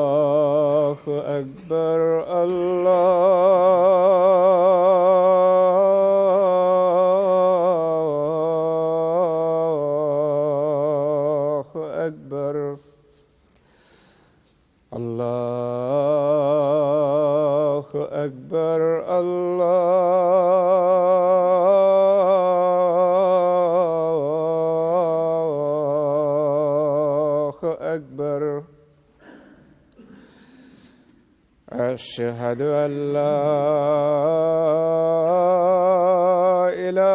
اللہ اکبر اللہ اکبر اللہ اکبر اللہ اکبر اشہد ان لا الہ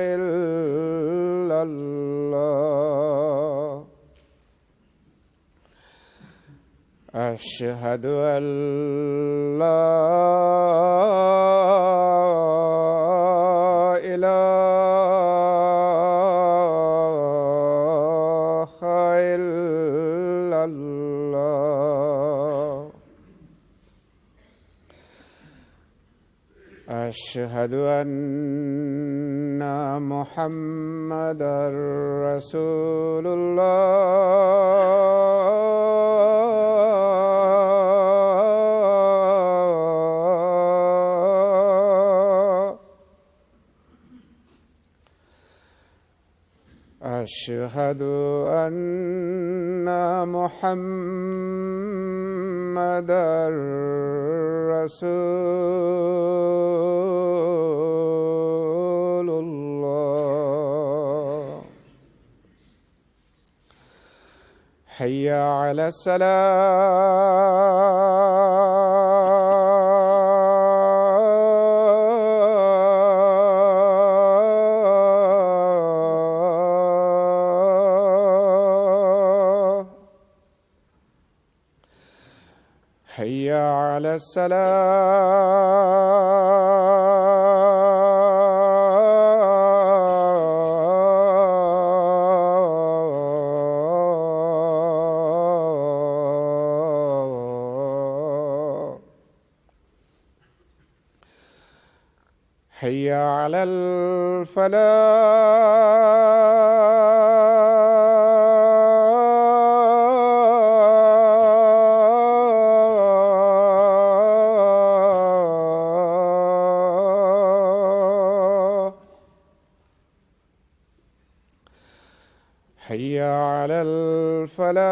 الا اللہ اشہد ان لا الہ الا اللہ اشہد ان محمدا رسول اللہ اشہد ان محمدا رسول اللہ حی علی الصلاۃ حی علی الصلاۃ حی علی الفلاح حی علی الفلاح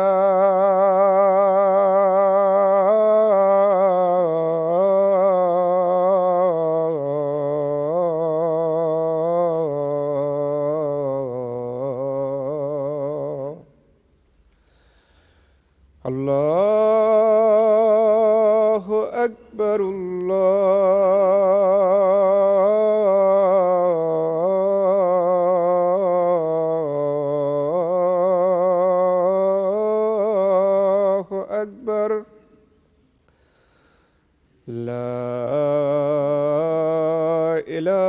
اللہ اکبر اللہ اکبر لا الہ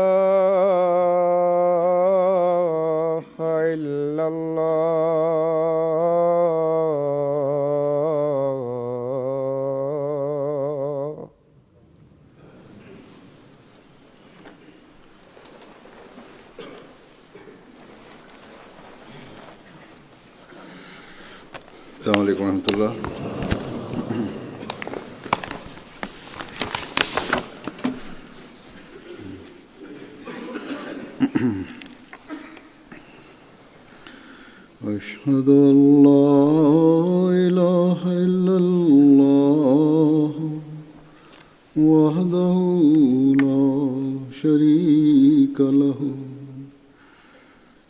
الا اللہ السلام علیکم ورحمۃ اللہ. أشهد أن لا إله إلا الله وحده لا شريك له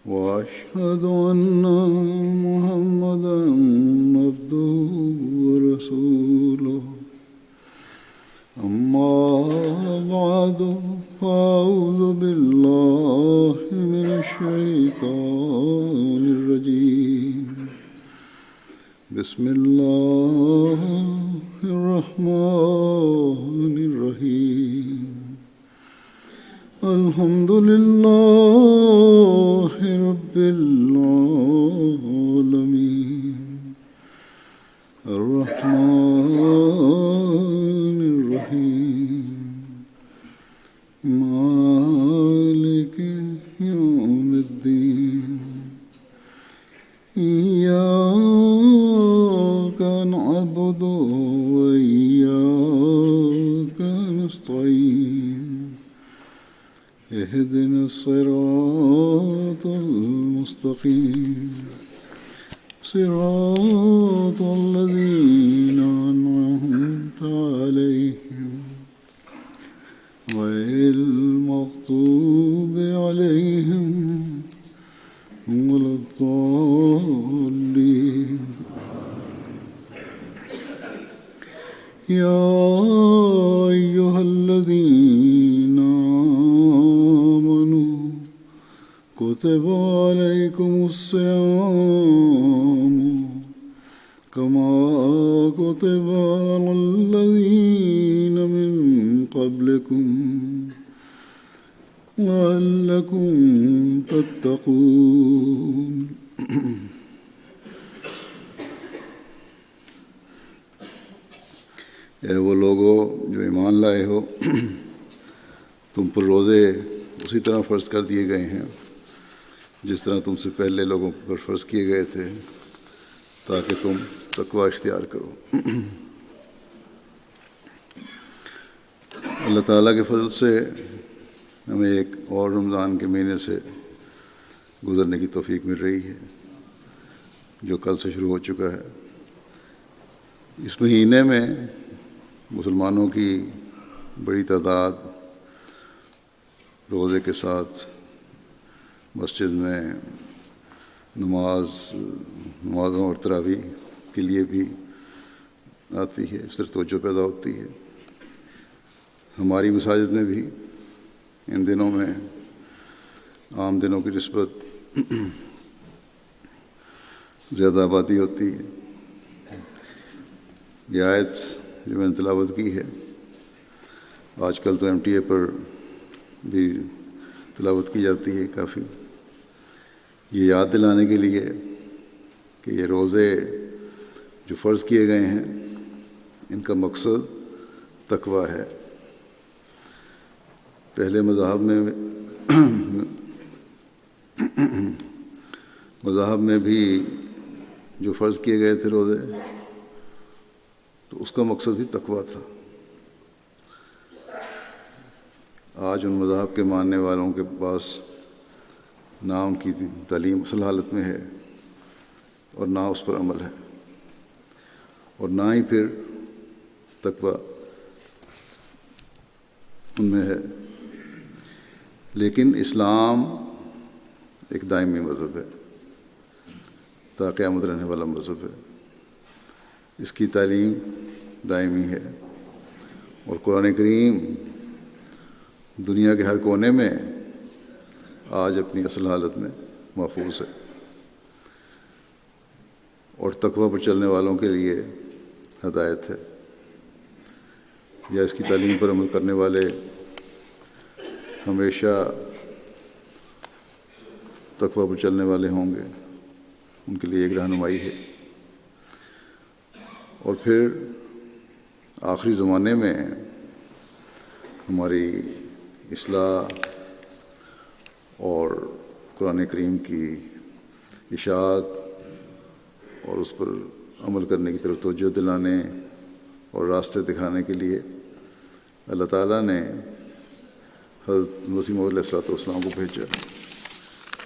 وأشهد أن محمدا عبده ورسوله أما بعد فأعوذ بالله من الشيطان الرجيم بسم الله الرحمن الرحيم الحمد لله رب العالمين الرحمن الرحيم مالك يوم الدين إياك نعبد وإياك نستعين اهدنا الصراط المستقيم صراط الذين أنعمت عليهم غير المغضوب عليهم ولا الضالين. يا أيها الذين آمنوا كتب عليكم الصيام كما كتب على الذين من قبلكم لعلكم تتقون. اے وہ لوگو جو ایمان لائے ہو، تم پر روزے اسی طرح فرض کر دیے گئے ہیں جس طرح تم سے پہلے لوگوں پر فرض کیے گئے تھے، تاکہ تم تقوی اختیار کرو۔ اللہ تعالیٰ کے فضل سے ہمیں ایک اور رمضان کے مہینے سے گزرنے کی توفیق مل رہی ہے، جو کل سے شروع ہو چکا ہے۔ اس مہینے میں مسلمانوں کی بڑی تعداد روزے کے ساتھ مسجد میں نمازوں اور تراویح کے لیے بھی آتی ہے، اس طرح توجہ پیدا ہوتی ہے۔ ہماری مساجد میں بھی ان دنوں میں عام دنوں کی نسبت زیادہ آبادی ہوتی ہے۔ یہ آیت جو میں نے تلاوت کی ہے، آج کل تو MTA پر بھی تلاوت کی جاتی ہے کافی، یہ یاد دلانے کے لیے کہ یہ روزے جو فرض کیے گئے ہیں ان کا مقصد تقوی ہے۔ پہلے مذاہب میں بھی جو فرض کیے گئے تھے روزے، تو اس کا مقصد بھی تقوی تھا۔ آج ان مذاہب کے ماننے والوں کے پاس نہ ان کی تعلیم اصل حالت میں ہے اور نہ اس پر عمل ہے، اور نہ ہی پھر تقوی ان میں ہے۔ لیکن اسلام ایک دائمی مذہب ہے، تا قیامت رہنے والا مذہب ہے، اس کی تعلیم دائمی ہے، اور قرآن کریم دنیا کے ہر کونے میں آج اپنی اصل حالت میں محفوظ ہے، اور تقوی پر چلنے والوں کے لیے ہدایت ہے، یا اس کی تعلیم پر عمل کرنے والے ہمیشہ تقوی پر چلنے والے ہوں گے، ان کے لیے ایک رہنمائی ہے۔ اور پھر آخری زمانے میں ہماری اصلاح اور قرآن کریم کی اشاعت اور اس پر عمل کرنے کی طرف توجہ دلانے اور راستے دکھانے کے لیے اللہ تعالیٰ نے حضرت مسیح موعود علیہ السلام کو بھیجا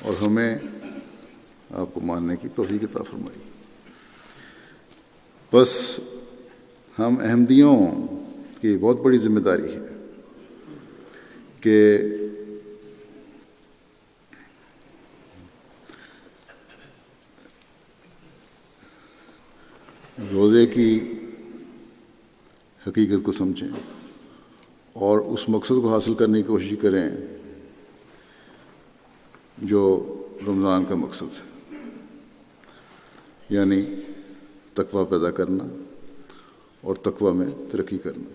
اور ہمیں آپ کو ماننے کی توفیق عطا فرمائی۔ بس ہم احمدیوں کی بہت بڑی ذمہ داری ہے کہ روزے کی حقیقت کو سمجھیں اور اس مقصد کو حاصل کرنے کی کوشش کریں جو رمضان کا مقصد ہے، یعنی تقوی پیدا کرنا اور تقوی میں ترقی کرنا۔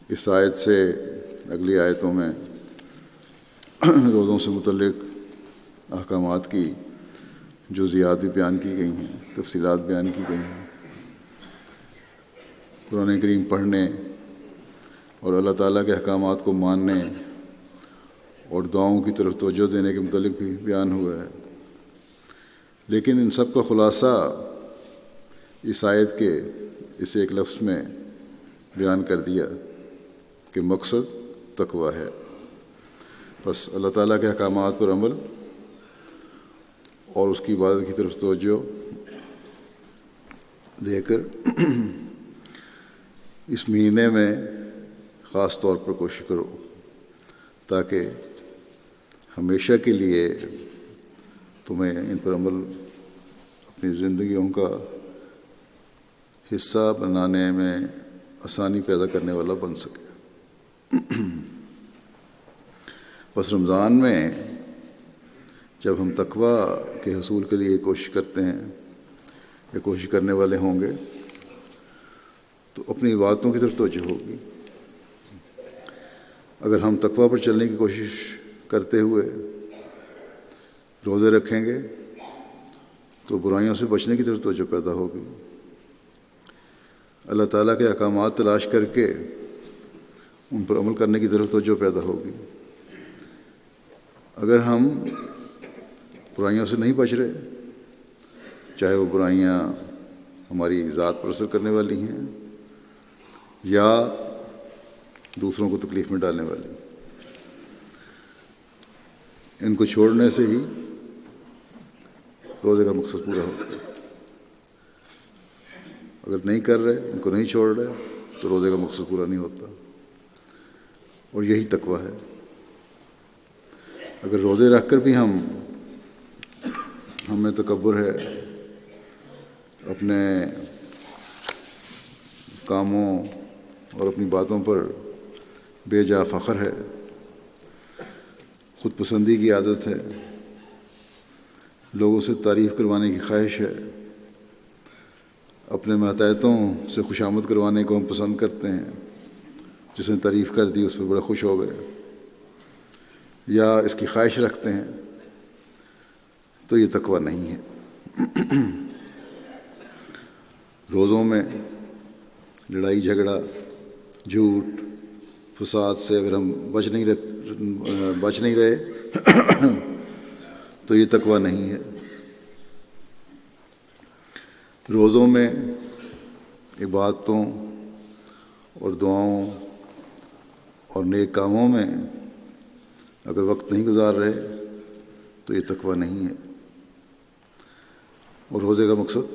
اس آیت سے اگلی آیتوں میں روزوں سے متعلق احکامات کی جزیات بھی بیان کی گئی ہیں، تفصیلات بیان کی گئی ہیں۔ قرآن کریم پڑھنے اور اللہ تعالیٰ کے احکامات کو ماننے اور دعاؤں کی طرف توجہ دینے کے متعلق بھی بیان ہوا ہے، لیکن ان سب کا خلاصہ اس آیت کے اس ایک لفظ میں بیان کر دیا کہ مقصد تقویٰ ہے۔ بس اللہ تعالیٰ کے احکامات پر عمل اور اس کی عبادت کی طرف توجہ دے کر اس مہینے میں خاص طور پر کوشش کرو تاکہ ہمیشہ کے لیے تمہیں ان پر عمل اپنی زندگیوں کا حصہ بنانے میں آسانی پیدا کرنے والا بن سکے۔ بس رمضان میں جب ہم تقویٰ کے حصول کے لیے کوشش کرتے ہیں یا کوشش کرنے والے ہوں گے تو اپنی عبادتوں کی طرف توجہ ہوگی۔ اگر ہم تقویٰ پر چلنے کی کوشش کرتے ہوئے روزے رکھیں گے تو برائیوں سے بچنے کی طرف توجہ پیدا ہوگی، اللہ تعالیٰ کے احکامات تلاش کر کے ان پر عمل کرنے کی طرف توجہ پیدا ہوگی۔ اگر ہم برائیوں سے نہیں بچ رہے، چاہے وہ برائیاں ہماری ذات پر اثر کرنے والی ہیں یا دوسروں کو تکلیف میں ڈالنے والی، ان کو چھوڑنے سے ہی روزے کا مقصد پورا ہوتا ہے۔ اگر نہیں کر رہے، ان کو نہیں چھوڑ رہے تو روزے کا مقصد پورا نہیں ہوتا، اور یہی تقویٰ ہے۔ اگر روزے رکھ کر بھی ہمیں تکبر ہے، اپنے کاموں اور اپنی باتوں پر بے جا فخر ہے، خود پسندی کی عادت ہے، لوگوں سے تعریف کروانے کی خواہش ہے، اپنے ماتحتوں سے خوشامد کروانے کو ہم پسند کرتے ہیں، جس نے تعریف کر دی اس پہ بڑا خوش ہو گئے، یا اس کی خواہش رکھتے ہیں، تو یہ تقویٰ نہیں ہے۔ روزوں میں لڑائی جھگڑا، جھوٹ، فساد سے اگر ہم بچ نہیں رہے تو یہ تقویٰ نہیں ہے۔ روزوں میں عبادتوں اور دعاؤں اور نیک کاموں میں اگر وقت نہیں گزار رہے تو یہ تقویٰ نہیں ہے اور روزے کا مقصد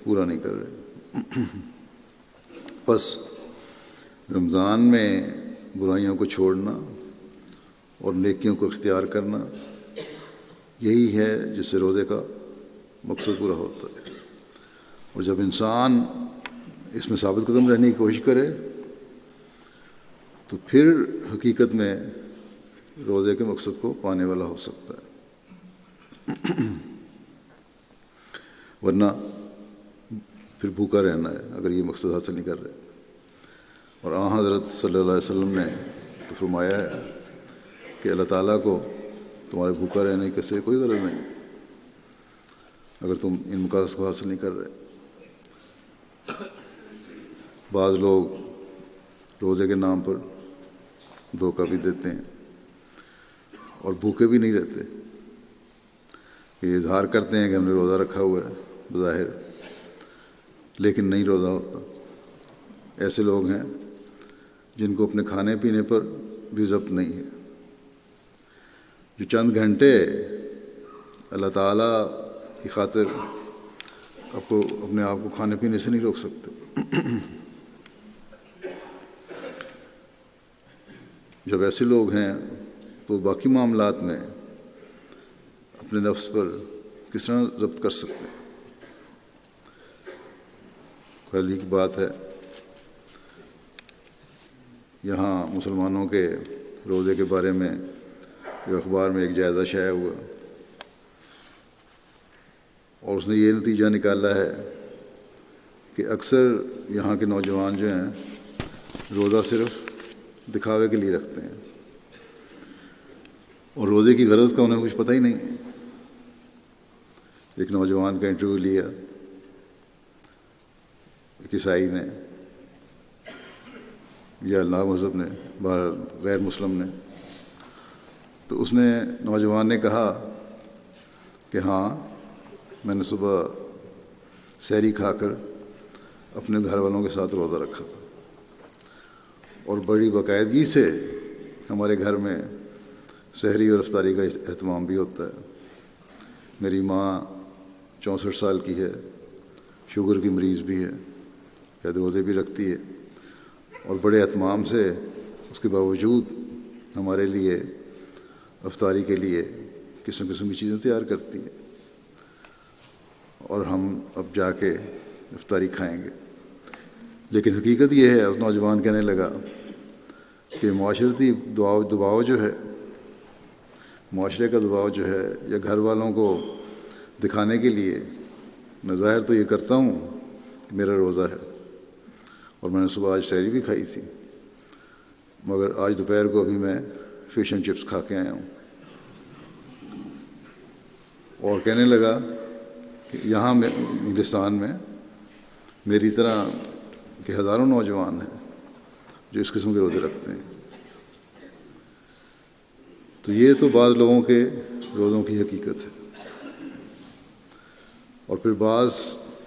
پورا نہیں کر رہے۔ بس رمضان میں برائیوں کو چھوڑنا اور نیکیوں کو اختیار کرنا یہی ہے جس سے روزے کا مقصد پورا ہوتا ہے، اور جب انسان اس میں ثابت قدم رہنے کی کوشش کرے تو پھر حقیقت میں روزے کے مقصد کو پانے والا ہو سکتا ہے، ورنہ پھر بھوکا رہنا ہے اگر یہ مقصد حاصل نہیں کر رہے۔ اور حضرت صلی اللہ علیہ وسلم نے تو فرمایا ہے کہ اللہ تعالیٰ کو تمہارے بھوکا رہنے کے سے کوئی غرض نہیں اگر تم ان مقاصد کو حاصل نہیں کر رہے۔ بعض لوگ روزے کے نام پر دھوکہ بھی دیتے ہیں اور بھوکے بھی نہیں رہتے، یہ اظہار کرتے ہیں کہ ہم نے روزہ رکھا ہوا ہے بظاہر، لیکن نہیں روزہ ہوتا۔ ایسے لوگ ہیں جن کو اپنے کھانے پینے پر بھی ضبط نہیں ہے، جو چند گھنٹے اللہ تعالیٰ کی خاطر اپنے آپ کو کھانے پینے سے نہیں روک سکتے۔ جب ایسے لوگ ہیں تو باقی معاملات میں اپنے نفس پر کس طرح ضبط کر سکتے ہیں؟ پہلی کی بات ہے، یہاں مسلمانوں کے روزے کے بارے میں جو اخبار میں ایک جائزہ شائع ہوا اور اس نے یہ نتیجہ نکالا ہے کہ اکثر یہاں کے نوجوان جو ہیں روزہ صرف دکھاوے کے لیے رکھتے ہیں، اور روزے کی غرض کا انہیں کچھ پتہ ہی نہیں ہے۔ ایک نوجوان کا انٹرویو لیا ایک عیسائی نے یا لا مذہب نے، غیر مسلم نے، تو اس نے نوجوان نے کہا کہ ہاں میں نے صبح سحری کھا کر اپنے گھر والوں کے ساتھ روزہ رکھا تھا، اور بڑی باقاعدگی سے ہمارے گھر میں سحری اور افطاری کا اہتمام بھی ہوتا ہے۔ میری ماں 64 سال کی ہے، شوگر کی مریض بھی ہے، شاید روزے بھی رکھتی ہے، اور بڑے اہتمام سے اس کے باوجود ہمارے لیے افطاری کے لیے قسم قسم کی چیزیں تیار کرتی ہے، اور ہم اب جا کے افطاری کھائیں گے۔ لیکن حقیقت یہ ہے، اس نوجوان کہنے لگا کہ معاشرتی دباؤ جو ہے، معاشرے کا دباؤ جو ہے، یا گھر والوں کو دکھانے کے لیے میں ظاہر تو یہ کرتا ہوں کہ میرا روزہ ہے، اور میں نے صبح آج سحری بھی کھائی تھی، مگر آج دوپہر کو ابھی میں فش اینڈ چپس کھا کے آیا ہوں۔ اور کہنے لگا کہ یہاں انگلستان میں میری طرح کہ ہزاروں نوجوان ہیں جو اس قسم کے روزے رکھتے ہیں۔ تو یہ تو بعض لوگوں کے روزوں کی حقیقت ہے، اور پھر بعض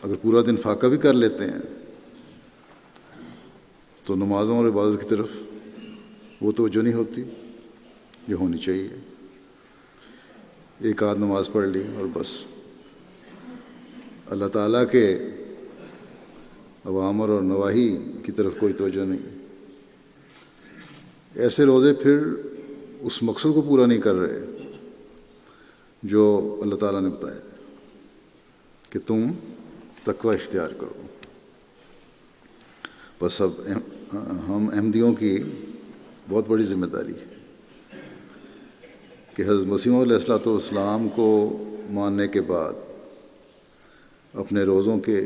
اگر پورا دن فاقہ بھی کر لیتے ہیں تو نمازوں اور عبادت کی طرف وہ توجہ نہیں ہوتی جو ہونی چاہیے۔ ایک آدھ نماز پڑھ لی اور بس، اللہ تعالیٰ کے اوامر اور نواہی کی طرف کوئی توجہ نہیں۔ ایسے روزے پھر اس مقصد کو پورا نہیں کر رہے جو اللہ تعالیٰ نے بتایا کہ تم تقوی اختیار کرو۔ بس اب ہم احمدیوں کی بہت بڑی ذمہ داری ہے کہ حضرت مسیح علیہ الصلوۃ والسلام کو ماننے کے بعد اپنے روزوں کے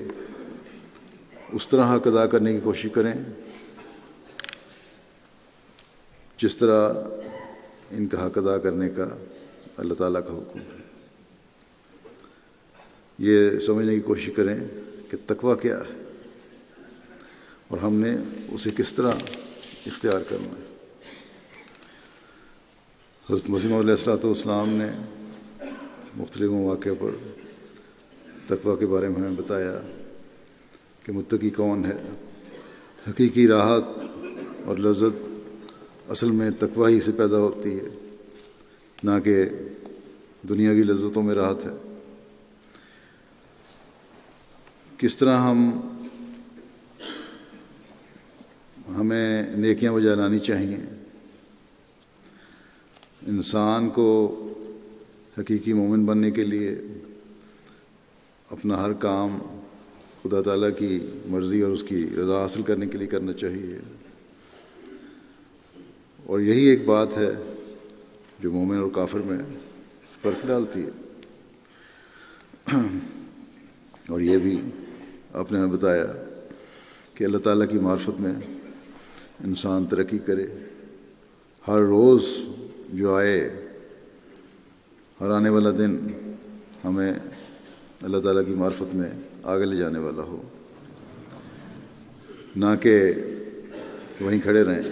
اس طرح حق ادا کرنے کی کوشش کریں جس طرح ان کا حق ادا کرنے کا اللہ تعالیٰ کا حکم ہے۔ یہ سمجھنے کی کوشش کریں کہ تقوی کیا ہے اور ہم نے اسے کس طرح اختیار کرنا ہے۔ حضرت مسیح علیہ الصلوۃ والسلام نے مختلف مواقع پر تقوی کے بارے میں ہمیں بتایا کہ متقی کون ہے۔ حقیقی راحت اور لذت اصل میں تقوی ہی سے پیدا ہوتی ہے، نہ کہ دنیا کی لذتوں میں راحت ہے۔ کس طرح ہمیں نیکیاں بجا لانی چاہیے۔ انسان کو حقیقی مومن بننے کے لیے اپنا ہر کام خدا تعالیٰ کی مرضی اور اس کی رضا حاصل کرنے کے لیے کرنا چاہیے، اور یہی ایک بات ہے جو مومن اور کافر میں فرق ڈالتی ہے۔ اور یہ بھی آپ نے ہمیں بتایا کہ اللہ تعالیٰ کی معرفت میں انسان ترقی کرے، ہر روز جو آئے، ہر آنے والا دن ہمیں اللہ تعالیٰ کی معرفت میں آگے لے جانے والا ہو، نہ کہ وہیں کھڑے رہیں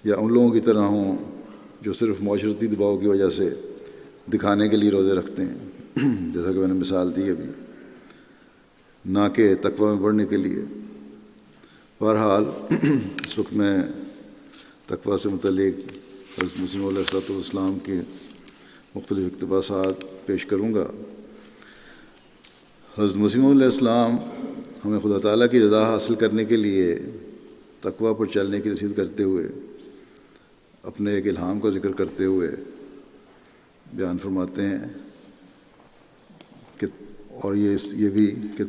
یا ان لوگوں کی طرح ہوں جو صرف معاشرتی دباؤ کی وجہ سے دکھانے کے لیے روزے رکھتے ہیں، جیسا کہ میں نے مثال دی ابھی، نہ کہ تقوی میں بڑھنے کے لیے۔ بہرحال اس وقت میں تقوی سے متعلق حضرت مسیح علیہ الصلوۃ والسلام کے مختلف اقتباسات پیش کروں گا۔ حضرت مسیح علیہ السلام ہمیں خدا تعالیٰ کی رضا حاصل کرنے کے لیے تقوی پر چلنے کی نصیحت کرتے ہوئے، اپنے ایک الہام کا ذکر کرتے ہوئے بیان فرماتے ہیں کہ اور یہ بھی کہ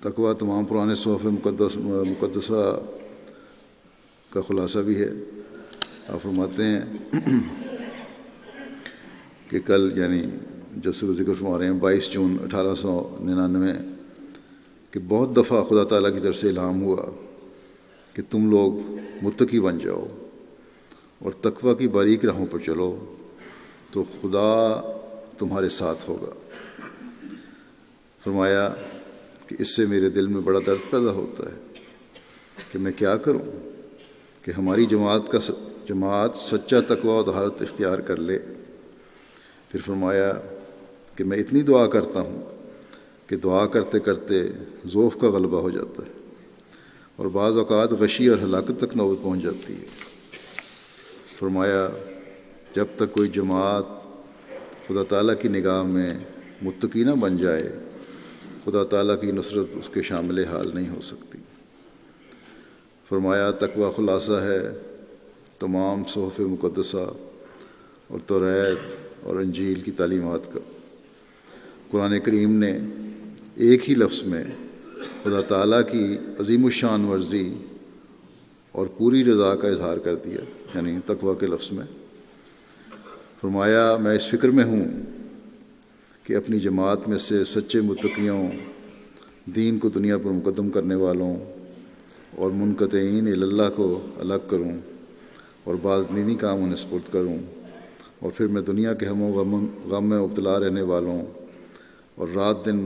تقوی تمام پرانے صحف مقدسہ کا خلاصہ بھی ہے۔ آپ فرماتے ہیں کہ کل، یعنی جب سے وہ ذکر فرما رہے ہیں 22 جون 1899 کہ بہت دفعہ خدا تعالیٰ کی طرف سے الہام ہوا کہ تم لوگ متقی بن جاؤ اور تقوی کی باریک راہوں پر چلو تو خدا تمہارے ساتھ ہوگا۔ فرمایا کہ اس سے میرے دل میں بڑا درد پیدا ہوتا ہے کہ میں کیا کروں کہ ہماری جماعت سچا تقوی و طہارت اختیار کر لے۔ پھر فرمایا کہ میں اتنی دعا کرتا ہوں کہ دعا کرتے کرتے ذوف کا غلبہ ہو جاتا ہے اور بعض اوقات غشی اور ہلاکت تک نوبت پہنچ جاتی ہے۔ فرمایا جب تک کوئی جماعت خدا تعالیٰ کی نگاہ میں متقی نہ بن جائے، خدا تعالیٰ کی نصرت اس کے شامل حال نہیں ہو سکتی۔ فرمایا تقوی خلاصہ ہے تمام صحف مقدسہ اور توریت اور انجیل کی تعلیمات کا۔ قرآن کریم نے ایک ہی لفظ میں خدا تعالیٰ کی عظیم الشان ورزی اور پوری رضا کا اظہار کر دیا، یعنی تقوی کے لفظ میں۔ فرمایا میں اس فکر میں ہوں کہ اپنی جماعت میں سے سچے متقیوں، دین کو دنیا پر مقدم کرنے والوں اور منقطعین الی اللہ کو الگ کروں اور بعض دینی کام انہیں سپرد کروں، اور پھر میں دنیا کے ہم و غم میں مبتلا رہنے والوں اور رات دن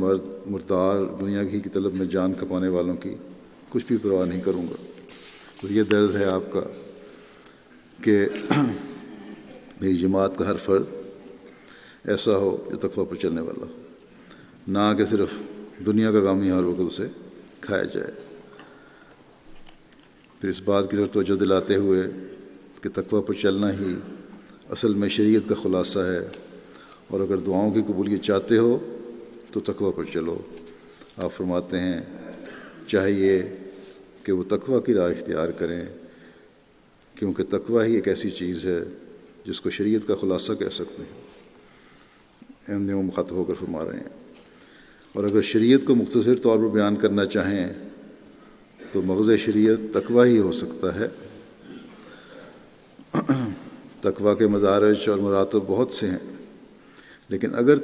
مردار دنیا کی طلب میں جان کھپانے والوں کی کچھ بھی پرواہ نہیں کروں گا۔ تو یہ درد ہے آپ کا کہ میری جماعت کا ہر فرد ایسا ہو جو تقوی پر چلنے والا ہو، نہ کہ صرف دنیا کا غم ہی ہر وقت اسے کھایا جائے۔ پھر اس بات کی طرف توجہ دلاتے ہوئے کہ تقوی پر چلنا ہی اصل میں شریعت کا خلاصہ ہے، اور اگر دعاؤں کی قبولیت چاہتے ہو تو تقوی پر چلو۔ آپ فرماتے ہیں چاہیے کہ وہ تقوی کی راہ اختیار کریں، کیونکہ تقوی ہی ایک ایسی چیز ہے جس کو شریعت کا خلاصہ کہہ سکتے ہیں۔ احمد مخاطب ہو کر فرما رہے ہیں، اور اگر شریعت کو مختصر طور پر بیان کرنا چاہیں تو مغز شریعت تقوی ہی ہو سکتا ہے۔ تقوی کے مدارج اور مراتب بہت سے ہیں، لیکن اگر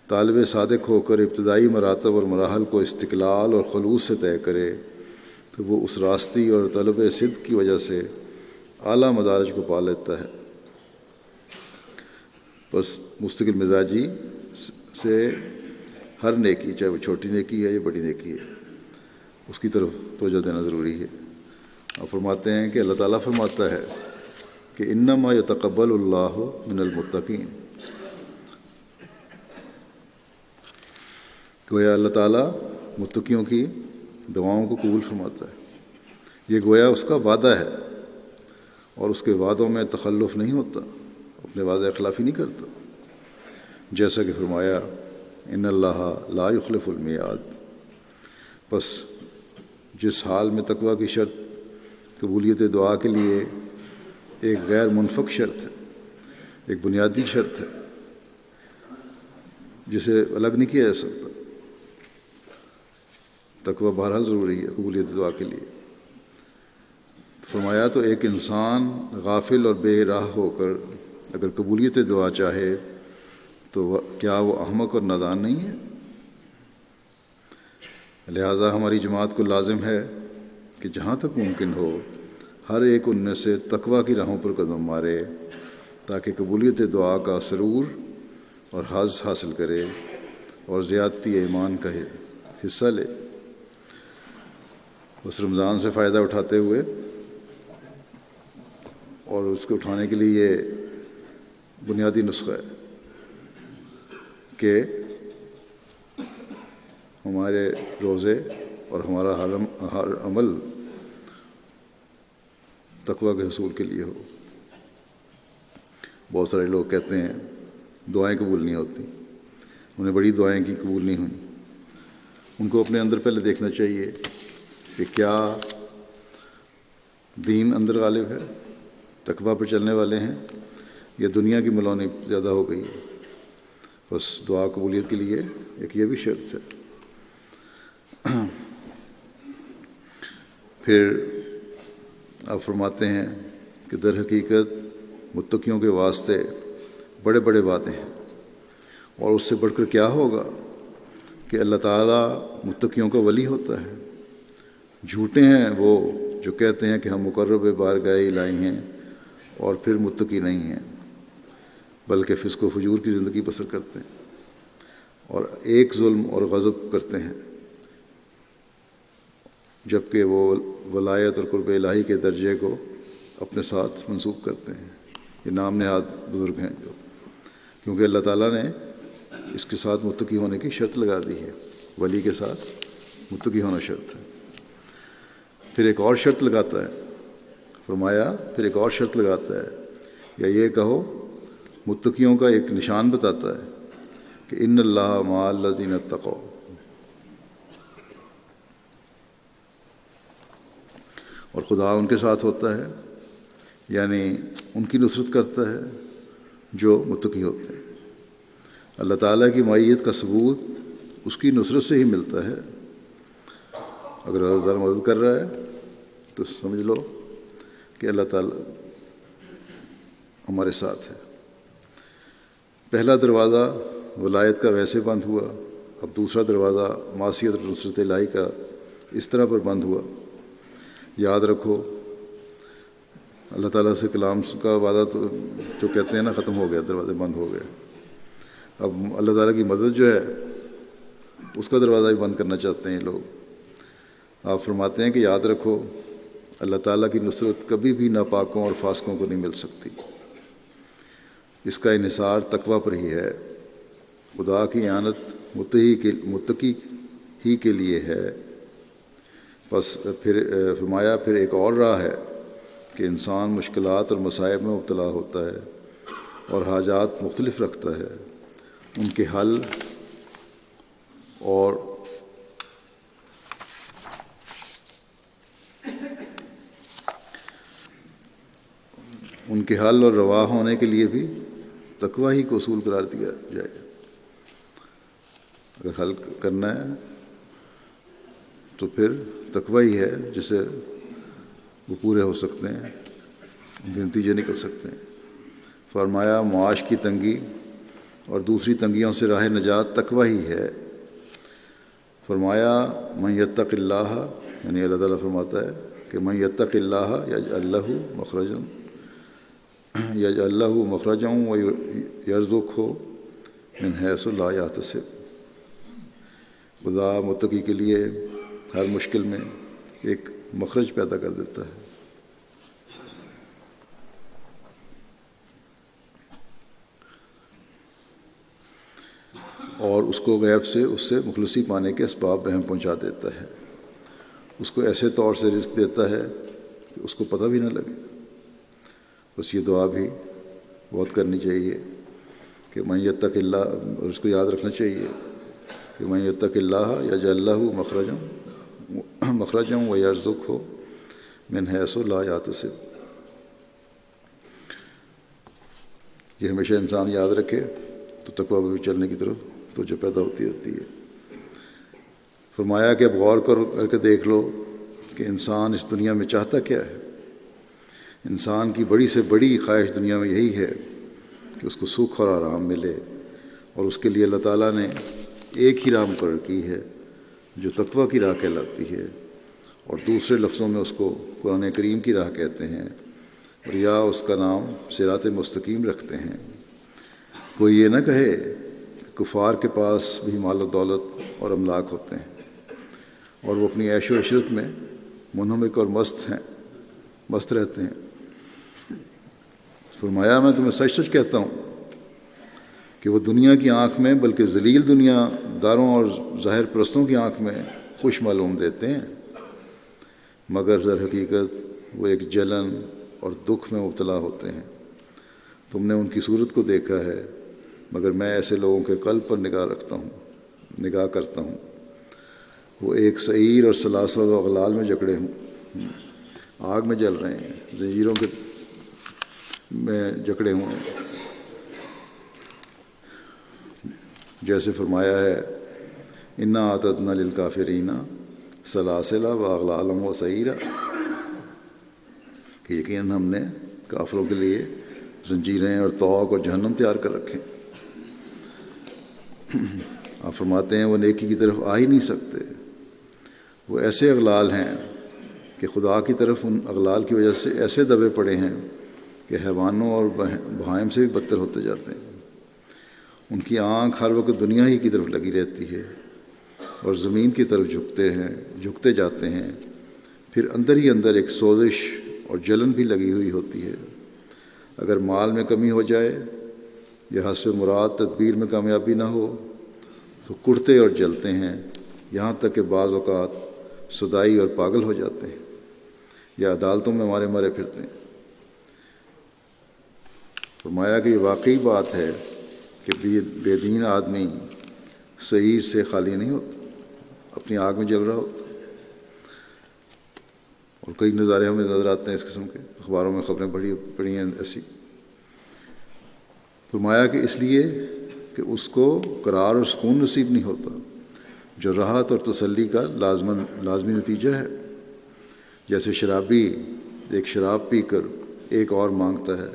طالب صادق ہو کر ابتدائی مراتب اور مراحل کو استقلال اور خلوص سے طے کرے تو وہ اس راستی اور طلب صدق کی وجہ سے اعلیٰ مدارج کو پا لیتا ہے۔ بس مستقل مزاجی سے ہر نیکی، چاہے وہ چھوٹی نیکی ہے یا بڑی نیکی ہے، اس کی طرف توجہ دینا ضروری ہے۔ آپ فرماتے ہیں کہ اللہ تعالیٰ فرماتا ہے کہ انما یتقبل اللہ من المتقین، گویا اللہ تعالیٰ متقیوں کی دعاؤں کو قبول فرماتا ہے۔ یہ گویا اس کا وعدہ ہے، اور اس کے وعدوں میں تخلف نہیں ہوتا، اپنے وعدہ خلافی نہیں کرتا، جیسا کہ فرمایا ان اللہ لا یخلف المیعاد۔ بس جس حال میں تقوی کی شرط قبولیت دعا کے لیے ایک غیر منفک شرط ہے، ایک بنیادی شرط ہے جسے الگ نہیں کیا جا سکتا، تقوی بہرحال ضروری ہے قبولیت دعا کے لیے۔ فرمایا تو ایک انسان غافل اور بے راہ ہو کر اگر قبولیت دعا چاہے تو کیا وہ احمق اور نادان نہیں ہے؟ لہذا ہماری جماعت کو لازم ہے کہ جہاں تک ممکن ہو ہر ایک ان میں سے تقوی کی راہوں پر قدم مارے تاکہ قبولیت دعا کا سرور اور حظ حاصل کرے اور زیادتی ایمان کا حصہ لے۔ اس رمضان سے فائدہ اٹھاتے ہوئے اور اس کو اٹھانے کے لیے یہ بنیادی نسخہ ہے کہ ہمارے روزے اور ہمارا ہر عمل تقوی کے حصول کے لیے ہو۔ بہت سارے لوگ کہتے ہیں دعائیں قبول نہیں ہوتی، انہیں بڑی دعائیں کی قبول نہیں ہوئیں۔ ان کو اپنے اندر پہلے دیکھنا چاہیے کہ کیا دین اندر غالب ہے، تقوی پر چلنے والے ہیں، یا دنیا کی ملونی زیادہ ہو گئی ہے۔ بس دعا قبولیت کے لیے ایک یہ بھی شرط ہے۔ پھر آپ فرماتے ہیں کہ در حقیقت متقیوں کے واسطے بڑے بڑے وعدے ہیں، اور اس سے بڑھ کر کیا ہوگا کہ اللہ تعالیٰ متقیوں کا ولی ہوتا ہے۔ جھوٹے ہیں وہ جو کہتے ہیں کہ ہم مقرب بارگاہ الہی ہیں اور پھر متقی نہیں ہیں، بلکہ فسق و فجور کی زندگی بسر کرتے ہیں اور ایک ظلم اور غضب کرتے ہیں، جبکہ وہ ولایت اور قرب الہی کے درجے کو اپنے ساتھ منسوب کرتے ہیں۔ یہ نام نہاد بزرگ ہیں جو، کیونکہ اللہ تعالیٰ نے اس کے ساتھ متقی ہونے کی شرط لگا دی ہے، ولی کے ساتھ متقی ہونا شرط ہے۔ پھر ایک اور شرط لگاتا ہے، فرمایا پھر ایک اور شرط لگاتا ہے، یا یہ کہو متقیوں کا ایک نشان بتاتا ہے کہ ان اللہ مع الذین اتقوا، اور خدا ان کے ساتھ ہوتا ہے، یعنی ان کی نصرت کرتا ہے جو متقی ہوتے ہیں۔ اللہ تعالیٰ کی معیت کا ثبوت اس کی نصرت سے ہی ملتا ہے۔ اگر اللہ تعالیٰ مدد کر رہا ہے تو سمجھ لو کہ اللہ تعالیٰ ہمارے ساتھ ہے۔ پہلا دروازہ ولایت کا ویسے بند ہوا، اب دوسرا دروازہ معصیت اور نصرت الہی کا اس طرح پر بند ہوا۔ یاد رکھو اللہ تعالیٰ سے کلام کا وعدہ تو جو کہتے ہیں نا ختم ہو گیا، دروازے بند ہو گئے۔ اب اللہ تعالیٰ کی مدد جو ہے اس کا دروازہ بھی بند کرنا چاہتے ہیں لوگ۔ آپ فرماتے ہیں کہ یاد رکھو اللہ تعالیٰ کی نصرت کبھی بھی ناپاکوں اور فاسقوں کو نہیں مل سکتی، اس کا انحصار تقویٰ پر ہی ہے۔ خدا کی اعانت متقی ہی کے لیے ہے۔ بس پھر فرمایا پھر ایک اور راہ ہے کہ انسان مشکلات اور مصائب میں مبتلا ہوتا ہے اور حاجات مختلف رکھتا ہے، ان کے حل اور روا ہونے کے لیے بھی تقویٰ ہی کو اصول قرار دیا جائے۔ اگر حل کرنا ہے تو پھر تقویٰ ہی ہے جس سے وہ پورے ہو سکتے ہیں، ان کے نتیجے نکل سکتے ہیں۔ فرمایا معاش کی تنگی اور دوسری تنگیوں سے راہ نجات تقویٰ ہی ہے۔ فرمایا من یتق اللہ، یعنی اللہ تعالیٰ فرماتا ہے کہ من یتق اللہ یجعل لہ مخرجا ویرزقہ من حیث لا یحتسب۔ خدا متقی کے لیے ہر مشکل میں ایک مخرج پیدا کر دیتا ہے۔ اور اس کو غیب سے اس سے مخلصی پانے کے اسباب بہم پہنچا دیتا ہے، اس کو ایسے طور سے رزق دیتا ہے کہ اس کو پتہ بھی نہ لگے۔ بس یہ دعا بھی بہت کرنی چاہیے کہ من یتق اللہ، اور اس کو یاد رکھنا چاہیے کہ من یتق اللہ یجعل لہ مخرجا ویرزقہ من حیث لا یحتسب۔ یہ ہمیشہ انسان یاد رکھے تو تقویٰ پر چلنے کی طرف تو جو پیدا ہوتی ہے۔ فرمایا کہ اب غور کر کے دیکھ لو کہ انسان اس دنیا میں چاہتا کیا ہے۔ انسان کی بڑی سے بڑی خواہش دنیا میں یہی ہے کہ اس کو سکھ اور آرام ملے، اور اس کے لیے اللہ تعالیٰ نے ایک ہی راہ مقرر کی ہے جو تقویٰ کی راہ کہلاتی ہے، اور دوسرے لفظوں میں اس کو قرآن کریم کی راہ کہتے ہیں، اور یا اس کا نام صراط مستقیم رکھتے ہیں۔ کوئی یہ نہ کہے کہ کفار کے پاس بھی مال و دولت اور املاک ہوتے ہیں اور وہ اپنی عیش و عشرت میں منہمک اور مست رہتے ہیں۔ فرمایا میں تمہیں سچ سچ کہتا ہوں کہ وہ دنیا کی آنکھ میں بلکہ ذلیل دنیا داروں اور ظاہر پرستوں کی آنکھ میں خوش معلوم دیتے ہیں، مگر در حقیقت وہ ایک جلن اور دکھ میں مبتلا ہوتے ہیں۔ تم نے ان کی صورت کو دیکھا ہے، مگر میں ایسے لوگوں کے قلب پر نگاہ کرتا ہوں، وہ ایک سعیر اور سلاسل و اغلال میں جکڑے ہوں، آگ میں جل رہے ہیں، زنجیروں کے میں جکڑے ہوئے ہیں۔ جیسے فرمایا ہے انا اعتدنا للکافرین سلاسل و اغلالا و سعیرا، کہ یقیناً ہم نے کافروں کے لیے زنجیریں اور طوق اور جہنم تیار کر رکھے۔ آپ فرماتے ہیں وہ نیکی کی طرف آ ہی نہیں سکتے، وہ ایسے اغلال ہیں کہ خدا کی طرف ان اغلال کی وجہ سے ایسے دبے پڑے ہیں کہ حیوانوں اور بہائم سے بھی بدتر ہوتے جاتے ہیں۔ ان کی آنکھ ہر وقت دنیا ہی کی طرف لگی رہتی ہے اور زمین کی طرف جھکتے جاتے ہیں، پھر اندر ہی اندر ایک سوزش اور جلن بھی لگی ہوئی ہوتی ہے۔ اگر مال میں کمی ہو جائے یا حسب مراد تدبیر میں کامیابی نہ ہو تو کڑتے اور جلتے ہیں، یہاں تک کہ بعض اوقات صدائی اور پاگل ہو جاتے ہیں یا عدالتوں میں مارے مارے پھرتے ہیں۔ فرمایا کہ یہ واقعی بات ہے کہ بے دین آدمی سعیر سے خالی نہیں ہوتا، اپنی آگ میں جل رہا ہوتا۔ اور کئی نظارے ہمیں نظر آتے ہیں اس قسم کے، اخباروں میں خبریں پڑھی ہیں ایسی۔ فرمایا کہ اس لیے کہ اس کو قرار اور سکون نصیب نہیں ہوتا جو راحت اور تسلی کا لازمی نتیجہ ہے۔ جیسے شرابی ایک شراب پی کر ایک اور مانگتا ہے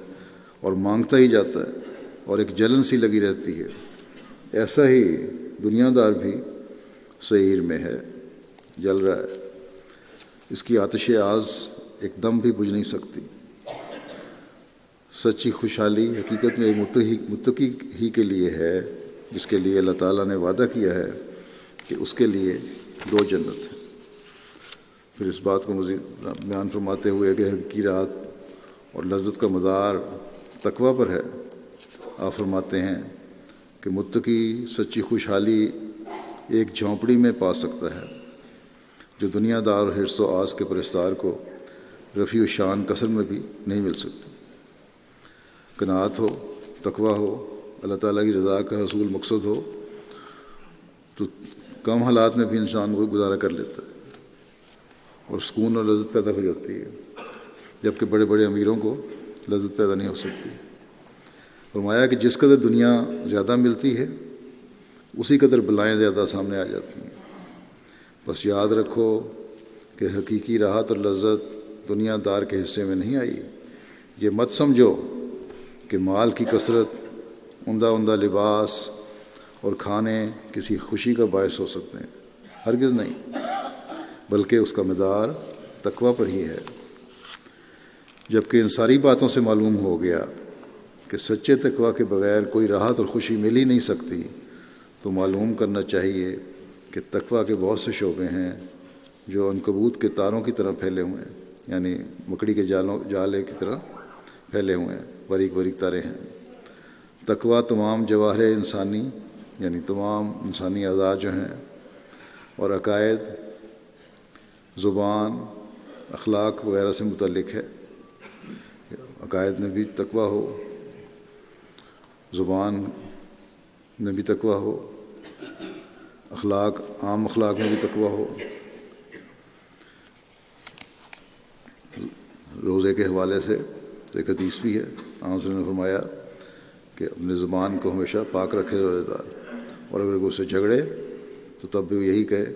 اور مانگتا ہی جاتا ہے اور ایک جلن سی لگی رہتی ہے، ایسا ہی دنیا دار بھی سعیر میں ہے، جل رہا ہے۔ اس کی آتش آز ایک دم بھی بجھ نہیں سکتی۔ سچی خوشحالی حقیقت میں ایک متقی ہی کے لیے ہے، جس کے لیے اللہ تعالیٰ نے وعدہ کیا ہے کہ اس کے لیے 2 جنت ہیں۔ پھر اس بات کو مزید بیان فرماتے ہوئے کہ حقیقی راحت اور لذت کا مدار تقویٰ پر ہے۔ آپ فرماتے ہیں کہ متقی سچی خوشحالی ایک جھونپڑی میں پا سکتا ہے جو دنیا دار اور حرص و آس کے پرستار کو رفیع و شان کثر میں بھی نہیں مل سکتی۔ قناعت ہو، تقویٰ ہو، اللہ تعالیٰ کی رضا کا حصول مقصد ہو تو کم حالات میں بھی انسان کو گزارا کر لیتا ہے اور سکون اور لذت پیدا ہو جاتی ہے، جبکہ بڑے بڑے امیروں کو لذت پیدا نہیں ہو سکتی۔ فرمایا کہ جس قدر دنیا زیادہ ملتی ہے اسی قدر بلائیں زیادہ سامنے آ جاتی ہیں۔ بس یاد رکھو کہ حقیقی راحت اور لذت دنیا دار کے حصے میں نہیں آئی۔ یہ مت سمجھو کہ مال کی کثرت، عمدہ لباس اور کھانے کسی خوشی کا باعث ہو سکتے ہیں، ہرگز نہیں، بلکہ اس کا مدار تقویٰ پر ہی ہے۔ جبکہ ان ساری باتوں سے معلوم ہو گیا کہ سچے تقویٰ کے بغیر کوئی راحت اور خوشی مل ہی نہیں سکتی، تو معلوم کرنا چاہیے کہ تقویٰ کے بہت سے شعبے ہیں جو عنکبوت کے تاروں کی طرح پھیلے ہوئے ہیں، یعنی مکڑی کے جالے کی طرح پھیلے ہوئے ہیں، باریک باریک تارے ہیں۔ تقویٰ تمام جواہر انسانی، یعنی تمام انسانی اعضاء جو ہیں، اور عقائد، زبان، اخلاق وغیرہ سے متعلق ہے۔ عقائد میں بھی تقویٰ ہو، زبان میں بھی تقویٰ ہو، اخلاق، عام اخلاق میں بھی تقویٰ ہو۔ روزے کے حوالے سے ایک حدیث بھی ہے، آن صلی اللہ علیہ وسلم نے فرمایا کہ اپنے زبان کو ہمیشہ پاک رکھے روزے دار، اور اگر کوئی اس سے جھگڑے تو تب بھی یہی کہے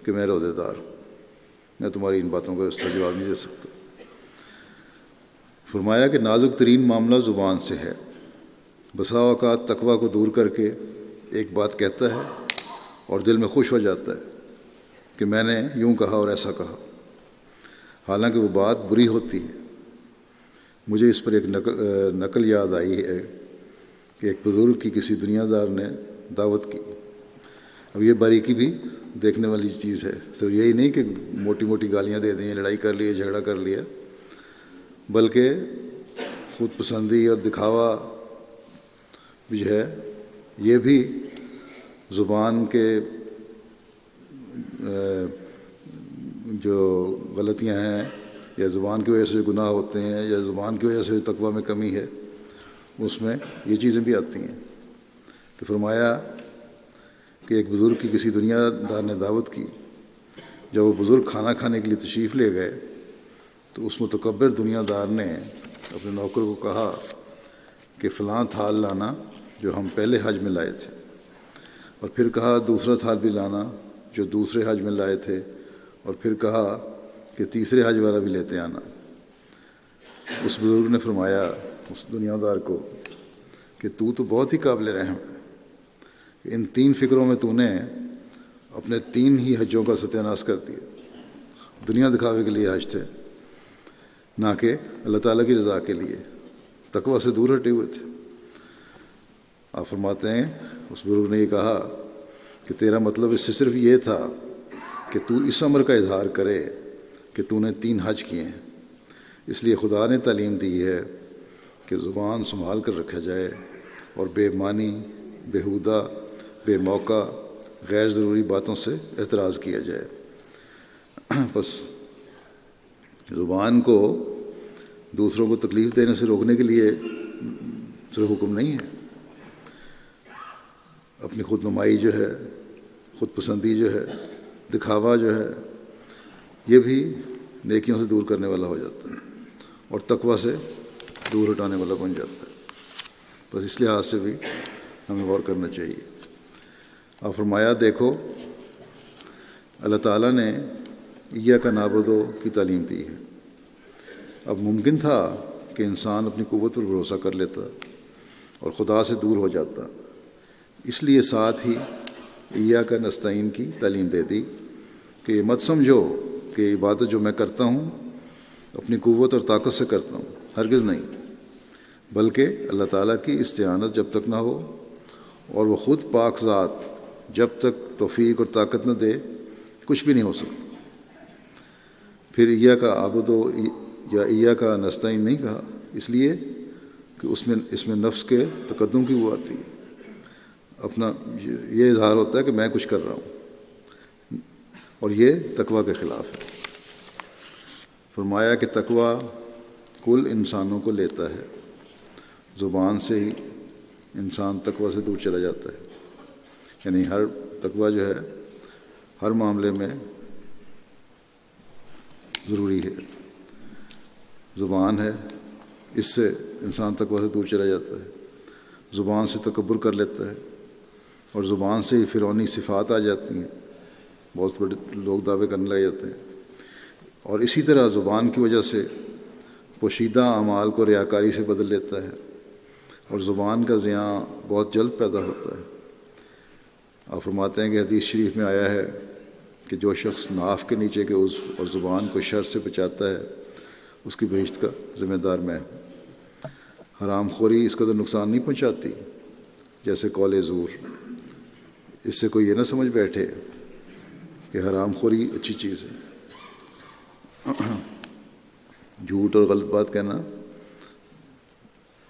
کہ میں روزے دار ہوں، میں تمہاری ان باتوں کا اس کا جواب نہیں دے سکتا۔ فرمایا کہ نازک ترین معاملہ زبان سے ہے۔ بسا اوقات تقویٰ کو دور کر کے ایک بات کہتا ہے اور دل میں خوش ہو جاتا ہے کہ میں نے یوں کہا اور ایسا کہا، حالانکہ وہ بات بری ہوتی ہے۔ مجھے اس پر ایک نقل یاد آئی ہے کہ ایک بزرگ کی کسی دنیا دار نے دعوت کی۔ اب یہ باریکی بھی دیکھنے والی چیز ہے، صرف یہی نہیں کہ موٹی موٹی گالیاں دے دیں، لڑائی کر لی، جھگڑا کر لیا، بلکہ خود پسندی اور دکھاوا بھی ہے۔ یہ بھی زبان کے جو غلطیاں ہیں یا زبان کی وجہ سے گناہ ہوتے ہیں یا زبان کی وجہ سے تقویٰ میں کمی ہے، اس میں یہ چیزیں بھی آتی ہیں۔ کہ فرمایا کہ ایک بزرگ کی کسی دنیا دار نے دعوت کی، جب وہ بزرگ کھانا کھانے کے لیے تشریف لے گئے تو اس متکبر دنیا دار نے اپنے نوکر کو کہا کہ فلاں تھال لانا جو ہم پہلے حج میں لائے تھے، اور پھر کہا دوسرا تھال بھی لانا جو دوسرے حج میں لائے تھے، اور پھر کہا کہ تیسرے حج والا بھی لیتے آنا۔ اس بزرگ نے فرمایا اس دنیا دار کو کہ تو بہت ہی قابل رحم ہے، ان 3 فکروں میں تو نے اپنے 3 ہی حجوں کا ستیاناش کر دیا۔ دنیا دکھاوے کے لیے حج تھے، نہ کہ اللہ تعالیٰ کی رضا کے لیے، تقویٰ سے دور ہٹے ہوئے تھے۔ آپ فرماتے ہیں اس بزرگ نے یہ کہا کہ تیرا مطلب اس سے صرف یہ تھا کہ تو اس امر کا اظہار کرے کہ تو نے 3 حج کیے ہیں، اس لیے خدا نے تعلیم دی ہے کہ زبان سنبھال کر رکھا جائے اور بے معنی، بیہودہ، بے موقع، غیر ضروری باتوں سے اعتراض کیا جائے۔ بس زبان کو دوسروں کو تکلیف دینے سے روکنے کے لیے صرف حکم نہیں ہے، اپنی خود نمائی جو ہے، خود پسندی جو ہے، دکھاوا جو ہے، یہ بھی نیکیوں سے دور کرنے والا ہو جاتا ہے اور تقویٰ سے دور ہٹانے والا بن جاتا ہے۔ بس اس لحاظ سے بھی ہمیں غور کرنا چاہیے۔ آپ فرمایا دیکھو اللہ تعالیٰ نے ایاک نعبد کی تعلیم دی ہے۔ اب ممکن تھا کہ انسان اپنی قوت پر بھروسہ کر لیتا اور خدا سے دور ہو جاتا، اس لیے ساتھ ہی ایاک نستعین کی تعلیم دے دی کہ یہ مت سمجھو کہ عبادت جو میں کرتا ہوں اپنی قوت اور طاقت سے کرتا ہوں، ہرگز نہیں، بلکہ اللہ تعالیٰ کی استعانت جب تک نہ ہو اور وہ خود پاک ذات جب تک توفیق اور طاقت نہ دے کچھ بھی نہیں ہو سکتا۔ پھر ایاک اعبد یا ایاک نستعین نہیں کہا، اس لیے کہ اس میں نفس کے تقدم کی وہ آتی ہے، اپنا یہ اظہار ہوتا ہے کہ میں کچھ کر رہا ہوں، اور یہ تقویٰ کے خلاف ہے۔ فرمایا کہ تقویٰ کل انسانوں کو لیتا ہے، زبان سے ہی انسان تقویٰ سے دور چلا جاتا ہے، یعنی ہر تقویٰ جو ہے ہر معاملے میں ضروری ہے۔ زبان ہے، اس سے انسان تقویٰ سے دور چلا جاتا ہے، زبان سے تکبر کر لیتا ہے، اور زبان سے ہی فرعونی صفات آ جاتی ہیں، بہت بڑے لوگ دعوے کرنے لگ جاتے ہیں، اور اسی طرح زبان کی وجہ سے پوشیدہ اعمال کو ریاکاری سے بدل لیتا ہے، اور زبان کا زیاں بہت جلد پیدا ہوتا ہے۔ آپ فرماتے ہیں کہ حدیث شریف میں آیا ہے کہ جو شخص ناف کے نیچے کے عضو اور زبان کو شر سے بچاتا ہے اس کی بہشت کا ذمہ دار میں ہوں۔ حرام خوری اس قدر نقصان نہیں پہنچاتی جیسے قول زور۔ اس سے کوئی یہ نہ سمجھ بیٹھے کہ حرام خوری اچھی چیز ہے، جھوٹ اور غلط بات کہنا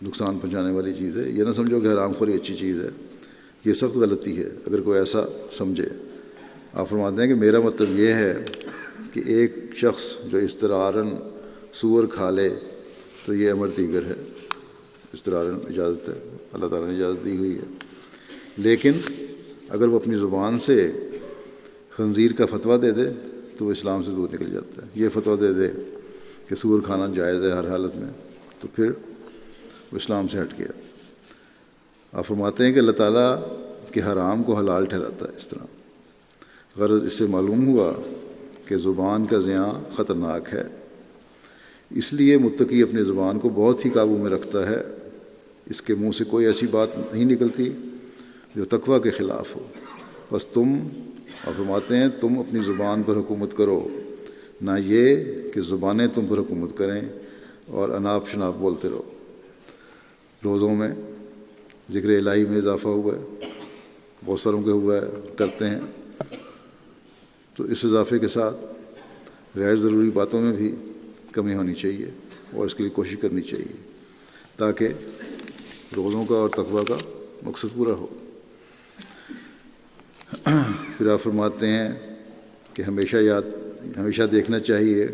نقصان پہنچانے والی چیز ہے، یہ نہ سمجھو کہ حرام خوری اچھی چیز ہے، یہ سخت غلطی ہے اگر کوئی ایسا سمجھے۔ آپ فرماتے ہیں کہ میرا مطلب یہ ہے کہ ایک شخص جو اضطراراً سور کھا لے تو یہ امر دیگر ہے، اضطراراً اجازت ہے، اللہ تعالیٰ نے اجازت دی ہوئی ہے، لیکن اگر وہ اپنی زبان سے خنزیر کا فتویٰ دے دے تو وہ اسلام سے دور نکل جاتا ہے۔ یہ فتویٰ دے دے کہ سور کھانا جائز ہے ہر حالت میں تو پھر وہ اسلام سے ہٹ گیا۔ آپ فرماتے ہیں کہ اللہ تعالیٰ کے حرام کو حلال ٹھہراتا ہے اس طرح۔ غرض اس سے معلوم ہوا کہ زبان کا زیاں خطرناک ہے، اس لیے متقی اپنی زبان کو بہت ہی قابو میں رکھتا ہے، اس کے منہ سے کوئی ایسی بات نہیں نکلتی جو تقویٰ کے خلاف ہو۔ بس تم، آپ فرماتے ہیں، تم اپنی زبان پر حکومت کرو، نہ یہ کہ زبانیں تم پر حکومت کریں اور اناپ شناپ بولتے رہو۔ روزوں میں ذکر الہی میں اضافہ ہوا ہے، بہت ساروں کے ہوا ہے، کرتے ہیں، تو اس اضافے کے ساتھ غیر ضروری باتوں میں بھی کمی ہونی چاہیے اور اس کے لیے کوشش کرنی چاہیے تاکہ روزوں کا اور تقویٰ کا مقصد پورا ہو۔ پھر آپ فرماتے ہیں کہ ہمیشہ دیکھنا چاہیے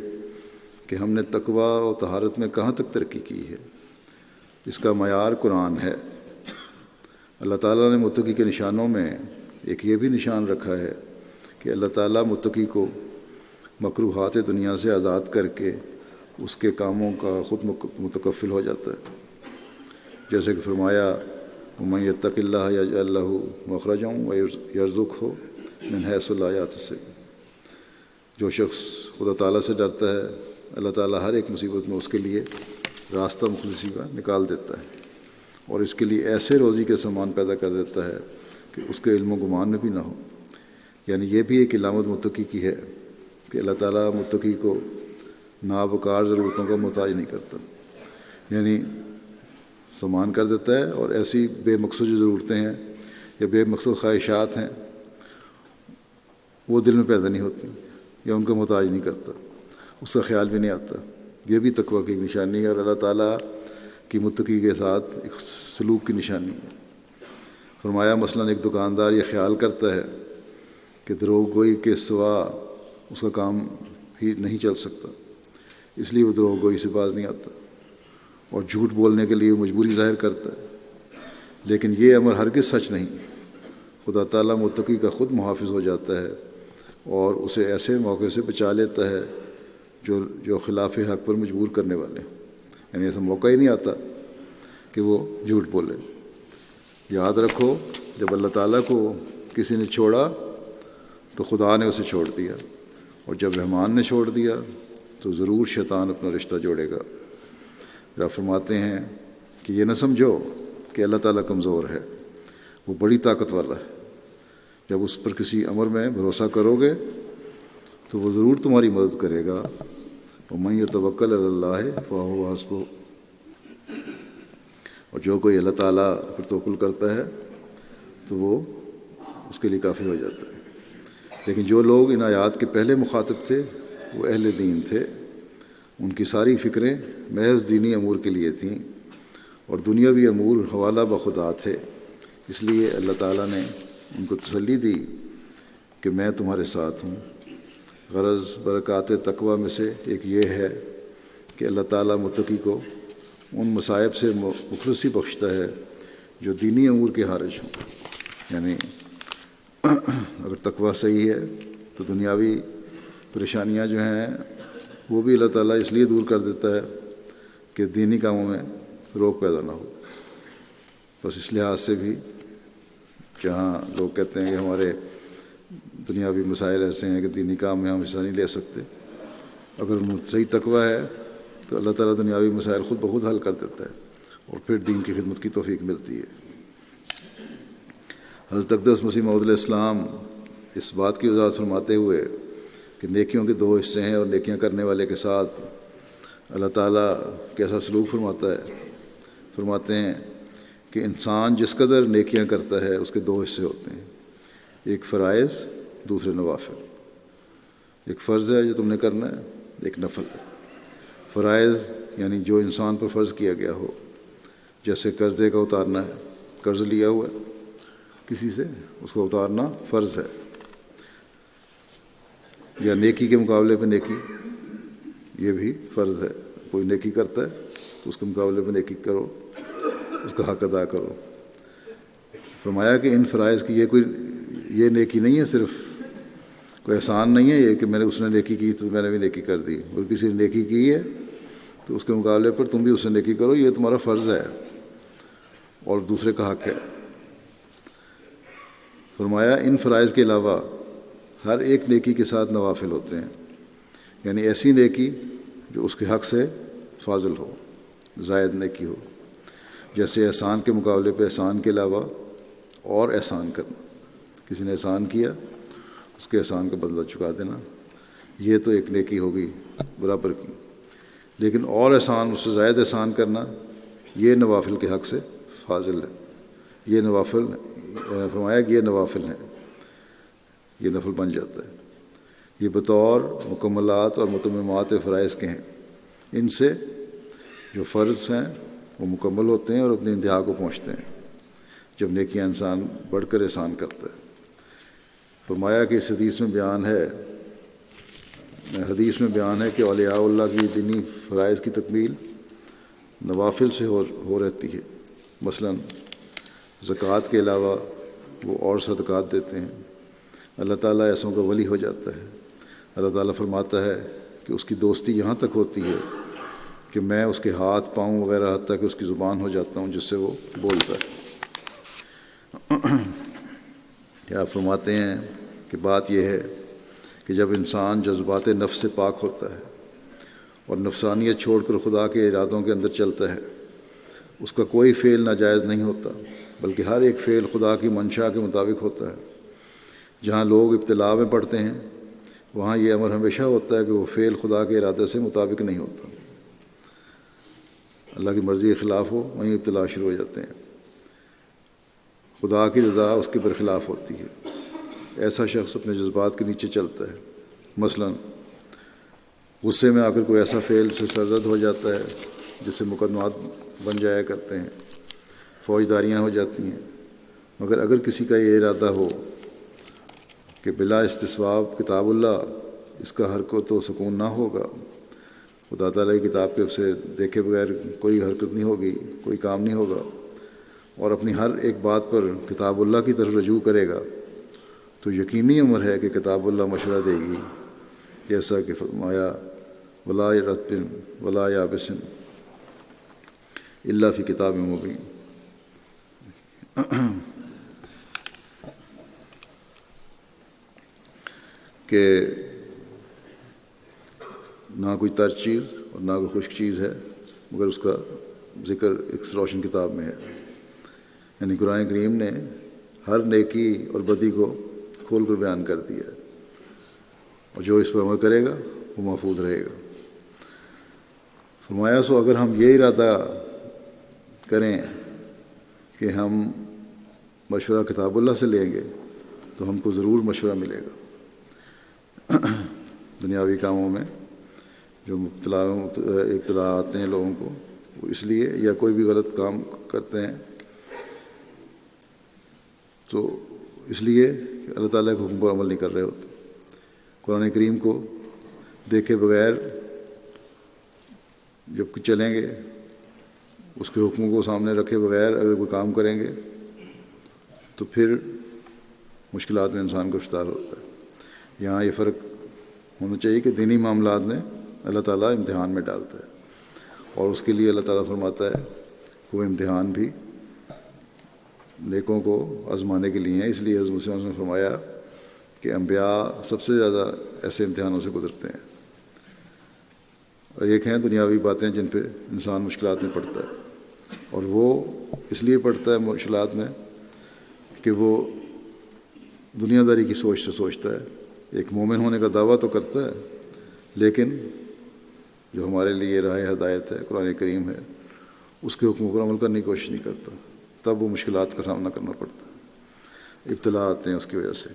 کہ ہم نے تقویٰ اور طہارت میں کہاں تک ترقی کی ہے۔ اس کا معیار قرآن ہے۔ اللہ تعالیٰ نے متقی کے نشانوں میں ایک یہ بھی نشان رکھا ہے کہ اللہ تعالیٰ متقی کو مکروہات دنیا سے آزاد کر کے اس کے کاموں کا خود متکفل ہو جاتا ہے، جیسے کہ فرمایا وَمَن يَتَّقِ اللَّهَ يَجْعَل لَّهُ مَخْرَجًا وَيَرْزُقْهُ مِنْ حَيْثُ لَا يَحْتَسِبُ۔ جو شخص خدا تعالیٰ سے ڈرتا ہے اللہ تعالیٰ ہر ایک مصیبت میں اس کے لیے راستہ مخلصی کا نکال دیتا ہے اور اس کے لیے ایسے روزی کے سامان پیدا کر دیتا ہے کہ اس کے علم و گمان میں بھی نہ ہو۔ یعنی یہ بھی ایک علامت متقی کی ہے کہ اللہ تعالیٰ متقی کو نابکار ضرورتوں کا محتاج نہیں کرتا، یعنی سامان کر دیتا ہے، اور ایسی بے مقصد جو ضرورتیں ہیں یا بے مقصد خواہشات ہیں وہ دل میں پیدا نہیں ہوتی یا ان کا محتاج نہیں کرتا، اس کا خیال بھی نہیں آتا۔ یہ بھی تقویٰ کی ایک نشانی ہے، اور اللہ تعالیٰ کی متقی کے ساتھ ایک سلوک کی نشانی ہے۔ فرمایا مثلاً ایک دکاندار یہ خیال کرتا ہے کہ دروغ گوئی کے سوا اس کا کام ہی نہیں چل سکتا، اس لیے وہ دروغ گوئی سے باز نہیں آتا اور جھوٹ بولنے کے لیے مجبوری ظاہر کرتا ہے، لیکن یہ امر ہرگز سچ نہیں۔ خدا تعالیٰ متقی کا خود محافظ ہو جاتا ہے اور اسے ایسے موقع سے بچا لیتا ہے جو خلاف حق پر مجبور کرنے والے ہیں، یعنی ایسا موقع ہی نہیں آتا کہ وہ جھوٹ بولے۔ یاد رکھو جب اللہ تعالیٰ کو کسی نے چھوڑا تو خدا نے اسے چھوڑ دیا، اور جب رحمان نے چھوڑ دیا تو ضرور شیطان اپنا رشتہ جوڑے گا۔ پھر آپ فرماتے ہیں کہ یہ نہ سمجھو کہ اللہ تعالیٰ کمزور ہے، وہ بڑی طاقت والا ہے۔ جب اس پر کسی امر میں بھروسہ کرو گے تو وہ ضرور تمہاری مدد کرے گا۔ وَمَن يَتَوَكَّلْ عَلَى اللَّهِ فَهُوَ حَسْبُهُ، اور جو کوئی اللہ تعالیٰ پر توکل کرتا ہے تو وہ اس کے لیے کافی ہو جاتا ہے۔ لیکن جو لوگ ان آیات کے پہلے مخاطب تھے وہ اہل دین تھے، ان کی ساری فکریں محض دینی امور کے لیے تھیں، اور دنیاوی امور حوالہ بخدا تھے۔ اس لیے اللہ تعالیٰ نے ان کو تسلی دی کہ میں تمہارے ساتھ ہوں۔ غرض برکات تقویٰ میں سے ایک یہ ہے کہ اللہ تعالیٰ متقی کو ان مصائب سے مخلصی بخشتا ہے جو دینی امور کے حارج ہوں۔ یعنی اگر تقویٰ صحیح ہے تو دنیاوی پریشانیاں جو ہیں وہ بھی اللہ تعالیٰ اس لیے دور کر دیتا ہے کہ دینی کاموں میں روک پیدا نہ ہو۔ بس اس لحاظ سے بھی جہاں لوگ کہتے ہیں کہ ہمارے دنیاوی مسائل ایسے ہیں کہ دینی کام میں ہم حصہ نہیں لے سکتے، اگر صحیح تقویٰ ہے تو اللہ تعالیٰ دنیاوی مسائل خود بخود حل کر دیتا ہے، اور پھر دین کی خدمت کی توفیق ملتی ہے۔ حضرت اقدس مسیح موعود علیہ السلام اس بات کی وضاحت فرماتے ہوئے کہ نیکیوں کے دو حصے ہیں اور نیکیاں کرنے والے کے ساتھ اللہ تعالیٰ کیسا سلوک فرماتا ہے، فرماتے ہیں کہ انسان جس قدر نیکیاں کرتا ہے اس کے دو حصے ہوتے ہیں، ایک فرائض، دوسرے نوافل۔ ایک فرض ہے جو تم نے کرنا ہے، ایک نفل ہے۔ فرائض یعنی جو انسان پر فرض کیا گیا ہو، جیسے قرضے کا اتارنا ہے، قرض لیا ہوا ہے کسی سے، اس کو اتارنا فرض ہے، یا نیکی کے مقابلے پہ نیکی، یہ بھی فرض ہے۔ کوئی نیکی کرتا ہے تو اس کے مقابلے پہ نیکی کرو، اس کا حق ادا کرو۔ فرمایا کہ ان فرائض کی یہ نیکی نہیں ہے، صرف کوئی احسان نہیں ہے یہ کہ اس نے نیکی کی تو میں نے بھی نیکی کر دی، اور کسی نے نیکی کی ہے تو اس کے مقابلے پر تم بھی اس سے نیکی کرو، یہ تمہارا فرض ہے اور دوسرے کا حق ہے۔ فرمایا ان فرائض کے علاوہ ہر ایک نیکی کے ساتھ نوافل ہوتے ہیں، یعنی ایسی نیکی جو اس کے حق سے فاضل ہو، زائد نیکی ہو، جیسے احسان کے مقابلے پہ احسان کے علاوہ اور احسان کرنا، کسی نے احسان کیا اس کے احسان کا بدلہ چکا دینا، یہ تو ایک نیکی ہوگی برابر کی۔ لیکن اور احسان، اس سے زائد احسان کرنا، یہ نوافل کے حق سے فاضل ہے۔ یہ نوافل فرمایا کہ یہ نوافل ہیں، یہ نفل بن جاتا ہے۔ یہ بطور مکملات اور متممات فرائض کے ہیں، ان سے جو فرض ہیں وہ مکمل ہوتے ہیں اور اپنی انتہا کو پہنچتے ہیں جب نیکیاں انسان بڑھ کر احسان کرتا ہے۔ فرمایا کہ اس حدیث میں بیان ہے کہ اولیاء اللہ کی دینی فرائض کی تکمیل نوافل سے ہو رہتی ہے۔ مثلاً زکوٰۃ کے علاوہ وہ اور صدقات دیتے ہیں، اللہ تعالیٰ ایسوں کا ولی ہو جاتا ہے۔ اللہ تعالیٰ فرماتا ہے کہ اس کی دوستی یہاں تک ہوتی ہے کہ میں اس کے ہاتھ پاؤں وغیرہ حتیٰ کہ اس کی زبان ہو جاتا ہوں جس سے وہ بولتا ہے۔ کیا فرماتے ہیں کہ بات یہ ہے کہ جب انسان جذبات نفس سے پاک ہوتا ہے اور نفسانیت چھوڑ کر خدا کے ارادوں کے اندر چلتا ہے، اس کا کوئی فعل ناجائز نہیں ہوتا بلکہ ہر ایک فعل خدا کی منشا کے مطابق ہوتا ہے۔ جہاں لوگ ابتلاء میں پڑتے ہیں وہاں یہ امر ہمیشہ ہوتا ہے کہ وہ فعل خدا کے ارادے سے مطابق نہیں ہوتا۔ اللہ کی مرضی کے خلاف ہو وہیں ابتلاء شروع ہو جاتے ہیں۔ خدا کی رضا اس کے برخلاف ہوتی ہے۔ ایسا شخص اپنے جذبات کے نیچے چلتا ہے۔ مثلاً غصے میں آ کر کوئی ایسا فعل سے سرزد ہو جاتا ہے جس سے مقدمات بن جایا کرتے ہیں، فوجداریاں ہو جاتی ہیں۔ مگر اگر کسی کا یہ ارادہ ہو کہ بلا استصواب کتاب اللہ، اس کا حرکت و سکون نہ ہوگا، خدا تعالیٰ کی کتاب کے اسے دیکھے بغیر کوئی حرکت نہیں ہوگی، کوئی کام نہیں ہوگا، اور اپنی ہر ایک بات پر کتاب اللہ کی طرف رجوع کرے گا، تو یقینی امر ہے کہ کتاب اللہ مشورہ دے گی، جیسا کہ فرمایا ولا رطب ولا یابس الا فی کتاب مبین۔ کہ نہ کوئی تر چیز اور نہ کوئی خشک چیز ہے مگر اس کا ذکر ایک روشن کتاب میں ہے۔ یعنی قرآن کریم نے ہر نیکی اور بدی کو کھول کر بیان کر دیا ہے، اور جو اس پر عمل کرے گا وہ محفوظ رہے گا۔ فرمایا سو اگر ہم یہ ارادہ کریں کہ ہم مشورہ کتاب اللہ سے لیں گے تو ہم کو ضرور مشورہ ملے گا۔ دنیاوی کاموں میں جو ابتلا آتے ہیں لوگوں کو، وہ اس لیے یا کوئی بھی غلط کام کرتے ہیں تو اس لیے کہ اللہ تعالیٰ کے حکم پر عمل نہیں کر رہے ہوتے۔ قرآن کریم کو دیکھے بغیر جب چلیں گے، اس کے حکموں کو سامنے رکھے بغیر اگر کوئی کام کریں گے تو پھر مشکلات میں انسان کو شکار ہوتا ہے۔ یہاں یہ فرق ہونا چاہیے کہ دینی معاملات میں اللہ تعالیٰ امتحان میں ڈالتا ہے، اور اس کے لیے اللہ تعالیٰ فرماتا ہے وہ امتحان بھی نیکوں کو آزمانے کے لیے ہیں۔ اس لیے حضرت صلی اللہ علیہ وسلم نے فرمایا کہ انبیاء سب سے زیادہ ایسے امتحانوں سے گزرتے ہیں، اور ایک ہیں دنیاوی باتیں جن پہ انسان مشکلات میں پڑتا ہے، اور وہ اس لیے پڑتا ہے مشکلات میں کہ وہ دنیا داری کی سوچ سے سوچتا ہے۔ ایک مومن ہونے کا دعویٰ تو کرتا ہے، لیکن جو ہمارے لیے راہ ہدایت ہے، قرآن کریم ہے، اس کے حکم پر عمل کرنے کی کوشش نہیں کرتا، تب وہ مشکلات کا سامنا کرنا پڑتا ہے، ابتلا آتے ہیں اس کی وجہ سے۔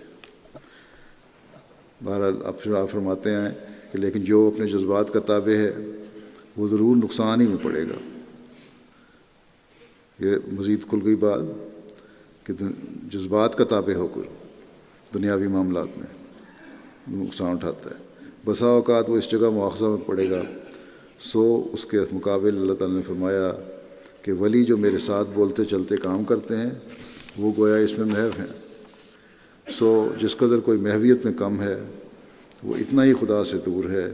بہرحال اب پھر آپ فرماتے ہیں کہ لیکن جو اپنے جذبات کا تابع ہے وہ ضرور نقصان ہی میں پڑے گا۔ یہ مزید کھل گئی بات کہ جذبات کا تابع ہو کر دنیاوی معاملات میں نقصان اٹھاتا ہے، بسا اوقات وہ اس جگہ مواخذہ میں پڑے گا۔ سو اس کے مقابل اللہ تعالیٰ نے فرمایا کہ ولی جو میرے ساتھ بولتے چلتے کام کرتے ہیں وہ گویا اس میں محو ہیں۔ سو جس قدر کوئی محویت میں کم ہے وہ اتنا ہی خدا سے دور ہے،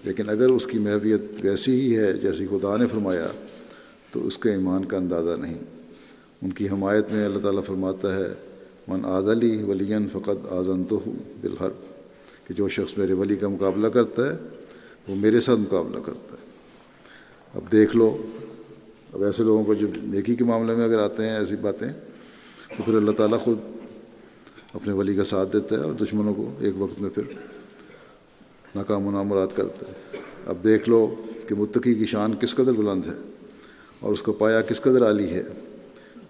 لیکن اگر اس کی محویت ویسی ہی ہے جیسی خدا نے فرمایا تو اس کے ایمان کا اندازہ نہیں۔ ان کی حمایت میں اللہ تعالیٰ فرماتا ہے من عاد لی ولیا فقد آذنتہ بالحرب، کہ جو شخص میرے ولی کا مقابلہ کرتا ہے وہ میرے ساتھ مقابلہ کرتا ہے۔ اب دیکھ لو، اب ایسے لوگوں کو جو نیکی کے معاملے میں اگر آتے ہیں ایسی باتیں تو پھر اللہ تعالیٰ خود اپنے ولی کا ساتھ دیتا ہے اور دشمنوں کو ایک وقت میں پھر ناکام و نامراد کرتا ہے۔ اب دیکھ لو کہ متقی کی شان کس قدر بلند ہے اور اس کا پایہ کس قدر عالی ہے،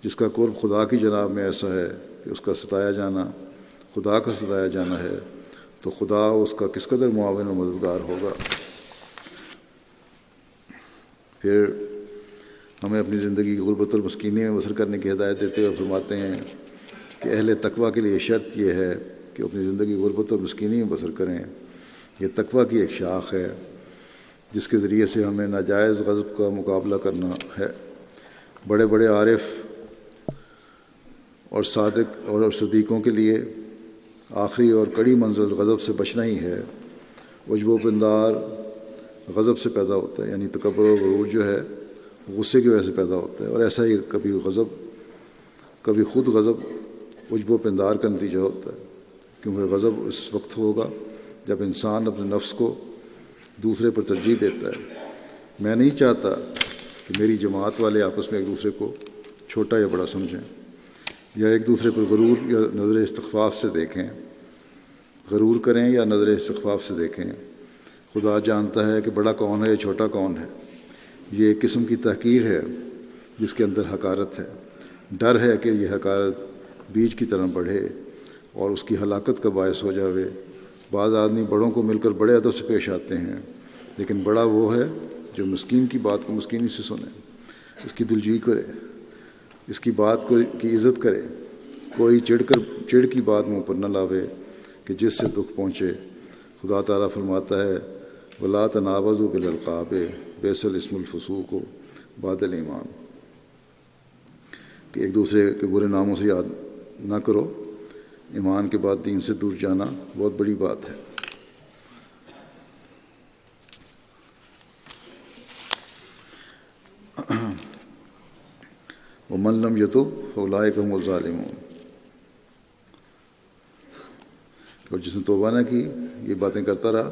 جس کا قرب خدا کی جناب میں ایسا ہے کہ اس کا ستایا جانا خدا کا ستایا جانا ہے، تو خدا اس کا کس قدر معاون و مددگار ہوگا۔ پھر ہمیں اپنی زندگی کی غربت اور مسکینی میں بسر کرنے کی ہدایت دیتے ہوئے فرماتے ہیں کہ اہل تقویٰ کے لیے شرط یہ ہے کہ اپنی زندگی غربت اور مسکینی میں بسر کریں۔ یہ تقویٰ کی ایک شاخ ہے جس کے ذریعے سے ہمیں ناجائز غضب کا مقابلہ کرنا ہے۔ بڑے بڑے عارف اور صادق اور صدیقوں کے لیے آخری اور کڑی منزل غضب سے بچنا ہی ہے۔ عجب و پندار غضب سے پیدا ہوتا ہے، یعنی تکبر و غرور جو ہے غصے کی وجہ سے پیدا ہوتا ہے، اور ایسا ہی کبھی خود غضب عجب و پندار کا نتیجہ ہوتا ہے، کیونکہ غضب اس وقت ہوگا جب انسان اپنے نفس کو دوسرے پر ترجیح دیتا ہے۔ میں نہیں چاہتا کہ میری جماعت والے آپس میں ایک دوسرے کو چھوٹا یا بڑا سمجھیں، یا ایک دوسرے پر غرور یا نظر استخفاف سے دیکھیں، غرور کریں یا نظر استخفاف سے دیکھیں۔ خدا جانتا ہے کہ بڑا کون ہے یا چھوٹا کون ہے۔ یہ ایک قسم کی تحقیر ہے جس کے اندر حقارت ہے۔ ڈر ہے کہ یہ حقارت بیج کی طرح بڑھے اور اس کی ہلاکت کا باعث ہو جاوے۔ بعض آدمی بڑوں کو مل کر بڑے ادب سے پیش آتے ہیں، لیکن بڑا وہ ہے جو مسکین کی بات کو مسکینی سے سنے، اس کی دلجوئی کرے، اس کی بات کی عزت کرے۔ کوئی چڑ کی بات منہ پر نہ لاوے کہ جس سے دکھ پہنچے۔ خدا تعالیٰ فرماتا ہے وَلَا تَنَابَزُوا بِالْأَلْقَابِ بِئْسَ الِاسْمُ الْفُسُوقُ بَعْدَ الْإِیمَانِ، کہ ایک دوسرے کے برے ناموں سے یاد نہ کرو، ایمان کے بعد دین سے دور جانا بہت بڑی بات ہے۔ وَمَن لَّمْ يَتُبْ فَأُولَٰئِکَ هُمُ الظَّالِمُونَ، اور جس نے توبہ نہ کی، یہ باتیں کرتا رہا،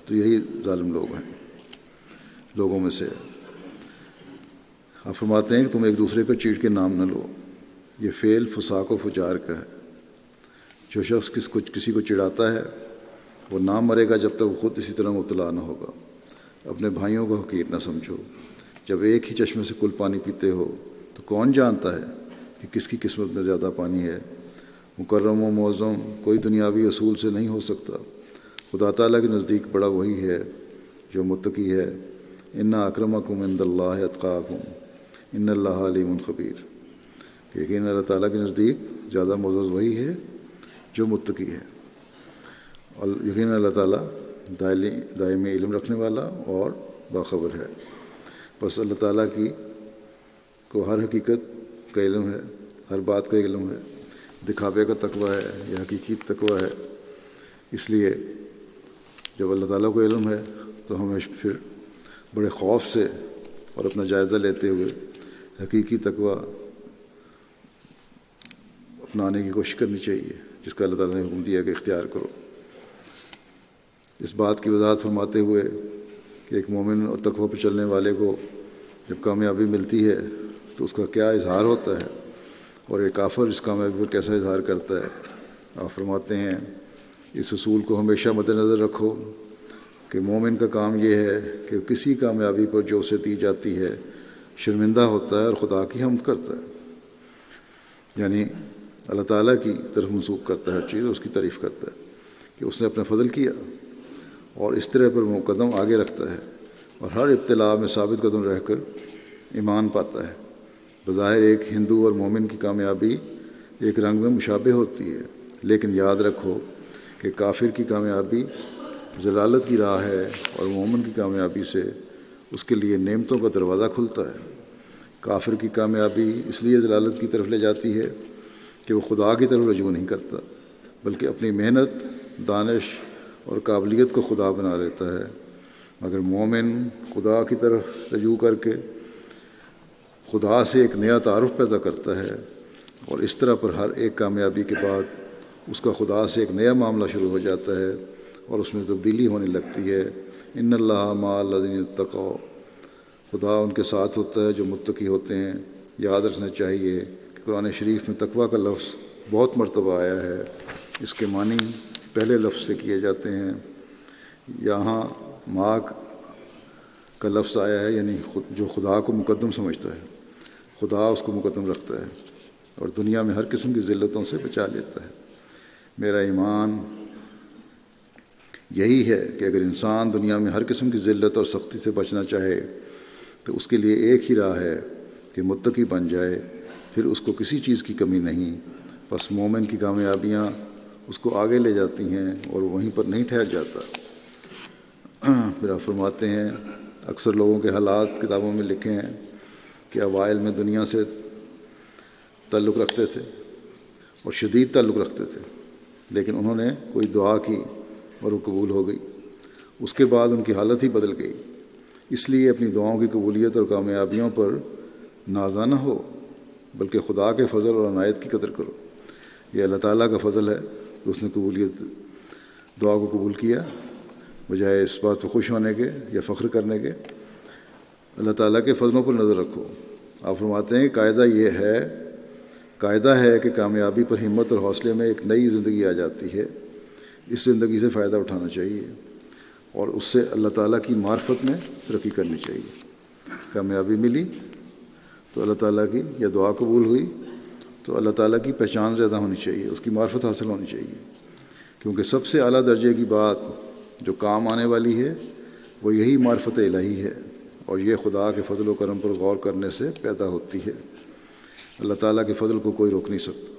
تو یہی ظالم لوگ ہیں، لوگوں میں سے۔ آپ فرماتے ہیں کہ تم ایک دوسرے کو چیڑ کے نام نہ لو۔ یہ فعل فساق و فجار کا ہے۔ جو شخص کسی کو چڑھاتا ہے وہ نہ مرے گا جب تک وہ خود اسی طرح مبتلا نہ ہوگا۔ اپنے بھائیوں کو حقیر نہ سمجھو۔ جب ایک ہی چشمے سے کل پانی پیتے ہو تو کون جانتا ہے کہ کس کی قسمت میں زیادہ پانی ہے؟ مکرم و معظم کوئی دنیاوی اصول سے نہیں ہو سکتا۔ خدا تعالیٰ کے نزدیک بڑا وہی ہے جو متقی ہے۔ ان اکرمکم عند اللہ اتقاکم ان اللہ علیم خبیر، یقین اللہ تعالیٰ کے نزدیک زیادہ معزز وہی ہے جو متقی ہے، اور یقین اللہ تعالیٰ دائمی علم رکھنے والا اور باخبر ہے۔ بس اللہ تعالیٰ کو ہر حقیقت کا علم ہے، ہر بات کا علم ہے۔ دکھاوے کا تقویٰ ہے یا حقیقی تقویٰ ہے؟ اس لیے جب اللہ تعالیٰ کو علم ہے تو ہمیں پھر بڑے خوف سے اور اپنا جائزہ لیتے ہوئے حقیقی تقویٰ اپنانے کی کوشش کرنی چاہیے، جس کا اللہ تعالیٰ نے حکم دیا کہ اختیار کرو۔ اس بات کی وضاحت فرماتے ہوئے کہ ایک مومن اور تقویٰ پر چلنے والے کو جب کامیابی ملتی ہے تو اس کا کیا اظہار ہوتا ہے، اور ایک کافر اس کامیابی پر کیسا اظہار کرتا ہے۔ آپ فرماتے ہیں اس اصول کو ہمیشہ مد نظر رکھو کہ مومن کا کام یہ ہے کہ کسی کامیابی پر جو اسے دی جاتی ہے شرمندہ ہوتا ہے اور خدا کی حمد کرتا ہے، یعنی اللہ تعالیٰ کی طرف منسوخ کرتا ہے ہر چیز، اس کی تعریف کرتا ہے کہ اس نے اپنا فضل کیا، اور اس طرح پر قدم آگے رکھتا ہے اور ہر ابتلاء میں ثابت قدم رہ کر ایمان پاتا ہے۔ بظاہر ایک ہندو اور مومن کی کامیابی ایک رنگ میں مشابہ ہوتی ہے، لیکن یاد رکھو کہ کافر کی کامیابی ضلالت کی راہ ہے اور مومن کی کامیابی سے اس کے لیے نعمتوں کا دروازہ کھلتا ہے۔ کافر کی کامیابی اس لیے ضلالت کی طرف لے جاتی ہے کہ وہ خدا کی طرف رجوع نہیں کرتا، بلکہ اپنی محنت، دانش اور قابلیت کو خدا بنا لیتا ہے، مگر مومن خدا کی طرف رجوع کر کے خدا سے ایک نیا تعارف پیدا کرتا ہے، اور اس طرح پر ہر ایک کامیابی کے بعد اس کا خدا سے ایک نیا معاملہ شروع ہو جاتا ہے اور اس میں تبدیلی ہونے لگتی ہے۔ ان اللہ مع الذین اتقوا، خدا ان کے ساتھ ہوتا ہے جو متقی ہوتے ہیں۔ یاد رکھنا چاہیے کہ قرآن شریف میں تقویٰ کا لفظ بہت مرتبہ آیا ہے، اس کے معنی پہلے لفظ سے کیے جاتے ہیں۔ یہاں ماں کا لفظ آیا ہے، یعنی جو خدا کو مقدم سمجھتا ہے، خدا اس کو مقدم رکھتا ہے اور دنیا میں ہر قسم کی ذلتوں سے بچا لیتا ہے۔ میرا ایمان یہی ہے کہ اگر انسان دنیا میں ہر قسم کی ذلت اور سختی سے بچنا چاہے تو اس کے لیے ایک ہی راہ ہے کہ متقی بن جائے، پھر اس کو کسی چیز کی کمی نہیں۔ بس مومن کی کامیابیاں اس کو آگے لے جاتی ہیں اور وہیں پر نہیں ٹھہر جاتا۔ پھر آپ فرماتے ہیں اکثر لوگوں کے حالات کتابوں میں لکھے ہیں کہ اوائل میں دنیا سے تعلق رکھتے تھے اور شدید تعلق رکھتے تھے، لیکن انہوں نے کوئی دعا کی اور وہ قبول ہو گئی، اس کے بعد ان کی حالت ہی بدل گئی۔ اس لیے اپنی دعاؤں کی قبولیت اور کامیابیوں پر نازا نہ ہو، بلکہ خدا کے فضل اور عنایت کی قدر کرو۔ یہ اللہ تعالیٰ کا فضل ہے کہ اس نے دعا کو قبول کیا، بجائے اس بات پہ خوش ہونے کے یا فخر کرنے کے۔ اللہ تعالیٰ کے فضلوں پر نظر رکھو۔ آپ فرماتے ہیں قاعدہ یہ ہے، قاعدہ ہے کہ کامیابی پر ہمت اور حوصلے میں ایک نئی زندگی آ جاتی ہے. اس زندگی سے فائدہ اٹھانا چاہیے اور اس سے اللہ تعالیٰ کی معرفت میں ترقی کرنی چاہیے. کامیابی ملی تو اللہ تعالیٰ کی، یا دعا قبول ہوئی تو اللہ تعالیٰ کی پہچان زیادہ ہونی چاہیے، اس کی معرفت حاصل ہونی چاہیے. کیونکہ سب سے اعلیٰ درجے کی بات جو کام آنے والی ہے وہ یہی معرفت الہی ہے، اور یہ خدا کے فضل و کرم پر غور کرنے سے پیدا ہوتی ہے. اللہ تعالیٰ کے فضل کو کوئی روک نہیں سکتا.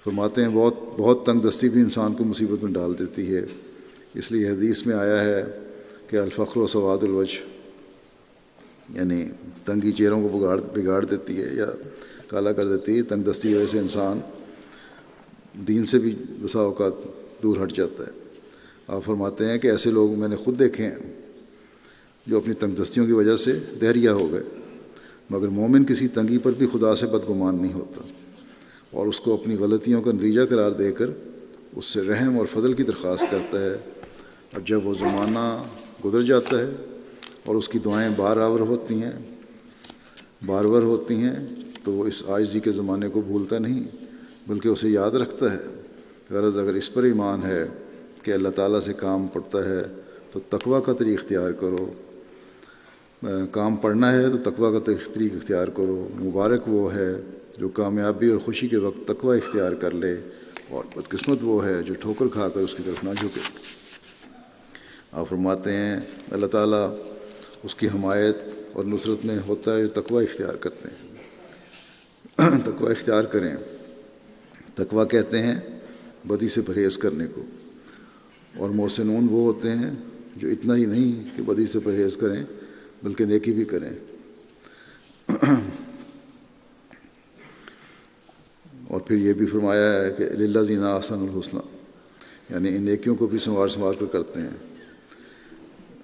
فرماتے ہیں بہت تنگ دستی بھی انسان کو مصیبت میں ڈال دیتی ہے. اس لیے حدیث میں آیا ہے کہ الفقر و سواد الوجہ، یعنی تنگی چہروں کو بگاڑ دیتی ہے یا کالا کر دیتی ہے. تنگ دستی کی وجہ سے انسان دین سے بھی بسا اوقات دور ہٹ جاتا ہے. آپ فرماتے ہیں کہ ایسے لوگ میں نے خود دیکھے ہیں جو اپنی تنگ دستیوں کی وجہ سے دہریہ ہو گئے، مگر مومن کسی تنگی پر بھی خدا سے بدگمان نہیں ہوتا اور اس کو اپنی غلطیوں کا نتیجہ قرار دے کر اس سے رحم اور فضل کی درخواست کرتا ہے. اب جب وہ زمانہ گزر جاتا ہے اور اس کی دعائیں بار بار ہوتی ہیں تو وہ اس عاجزی کے زمانے کو بھولتا نہیں بلکہ اسے یاد رکھتا ہے. غرض اگر اس پر ایمان ہے کہ اللہ تعالیٰ سے کام پڑتا ہے تو تقویٰ کا طریق اختیار کرو. کام پڑھنا ہے تو تقویٰ کا طریق اختیار کرو. مبارک وہ ہے جو کامیابی اور خوشی کے وقت تقویٰ اختیار کر لے، اور بدقسمت وہ ہے جو ٹھوکر کھا کر اس کی طرف نہ جھکے. آپ فرماتے ہیں اللہ تعالیٰ اس کی حمایت اور نصرت میں ہوتا ہے جو تقویٰ اختیار کرتے ہیں. تقویٰ اختیار کریں. تقویٰ کہتے ہیں بدی سے پرہیز کرنے کو، اور محسنون وہ ہوتے ہیں جو اتنا ہی نہیں کہ بدی سے پرہیز کریں بلکہ نیکی بھی کریں. اور پھر یہ بھی فرمایا ہے کہ للذین احسنوا الحسنی، یعنی ان نیکیوں کو بھی سنوار کر کرتے ہیں.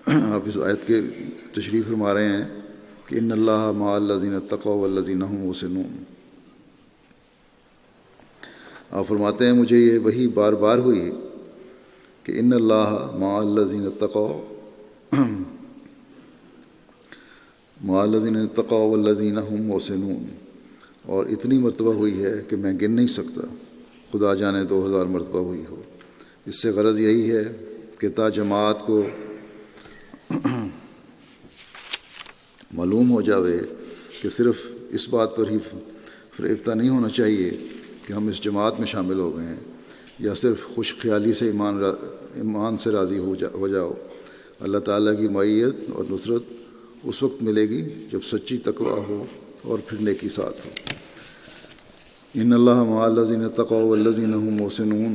آپ اس آیت کے تشریح فرما رہے ہیں کہ ان اللہ مع الذین اتقوا والذین هم محسنون. آپ فرماتے ہیں مجھے یہ وحی بار بار ہوئی کہ ان اللہ مع الذین اتقوا والذین هم محسنون، اور اتنی مرتبہ ہوئی ہے کہ میں گن نہیں سکتا، خدا جانے 2000 مرتبہ ہوئی ہو. اس سے غرض یہی ہے کہ تا جماعت کو معلوم ہو جاوے کہ صرف اس بات پر ہی فریفتہ نہیں ہونا چاہیے کہ ہم اس جماعت میں شامل ہو گئے ہیں، یا صرف خوش خیالی سے ایمان سے راضی ہو جاؤ. اللہ تعالیٰ کی معیت اور نصرت اس وقت ملے گی جب سچی تقویٰ ہو اور پھر نیکی ساتھ ہو. ان اللہ مع الذین اتقوا والذین هم محسنون.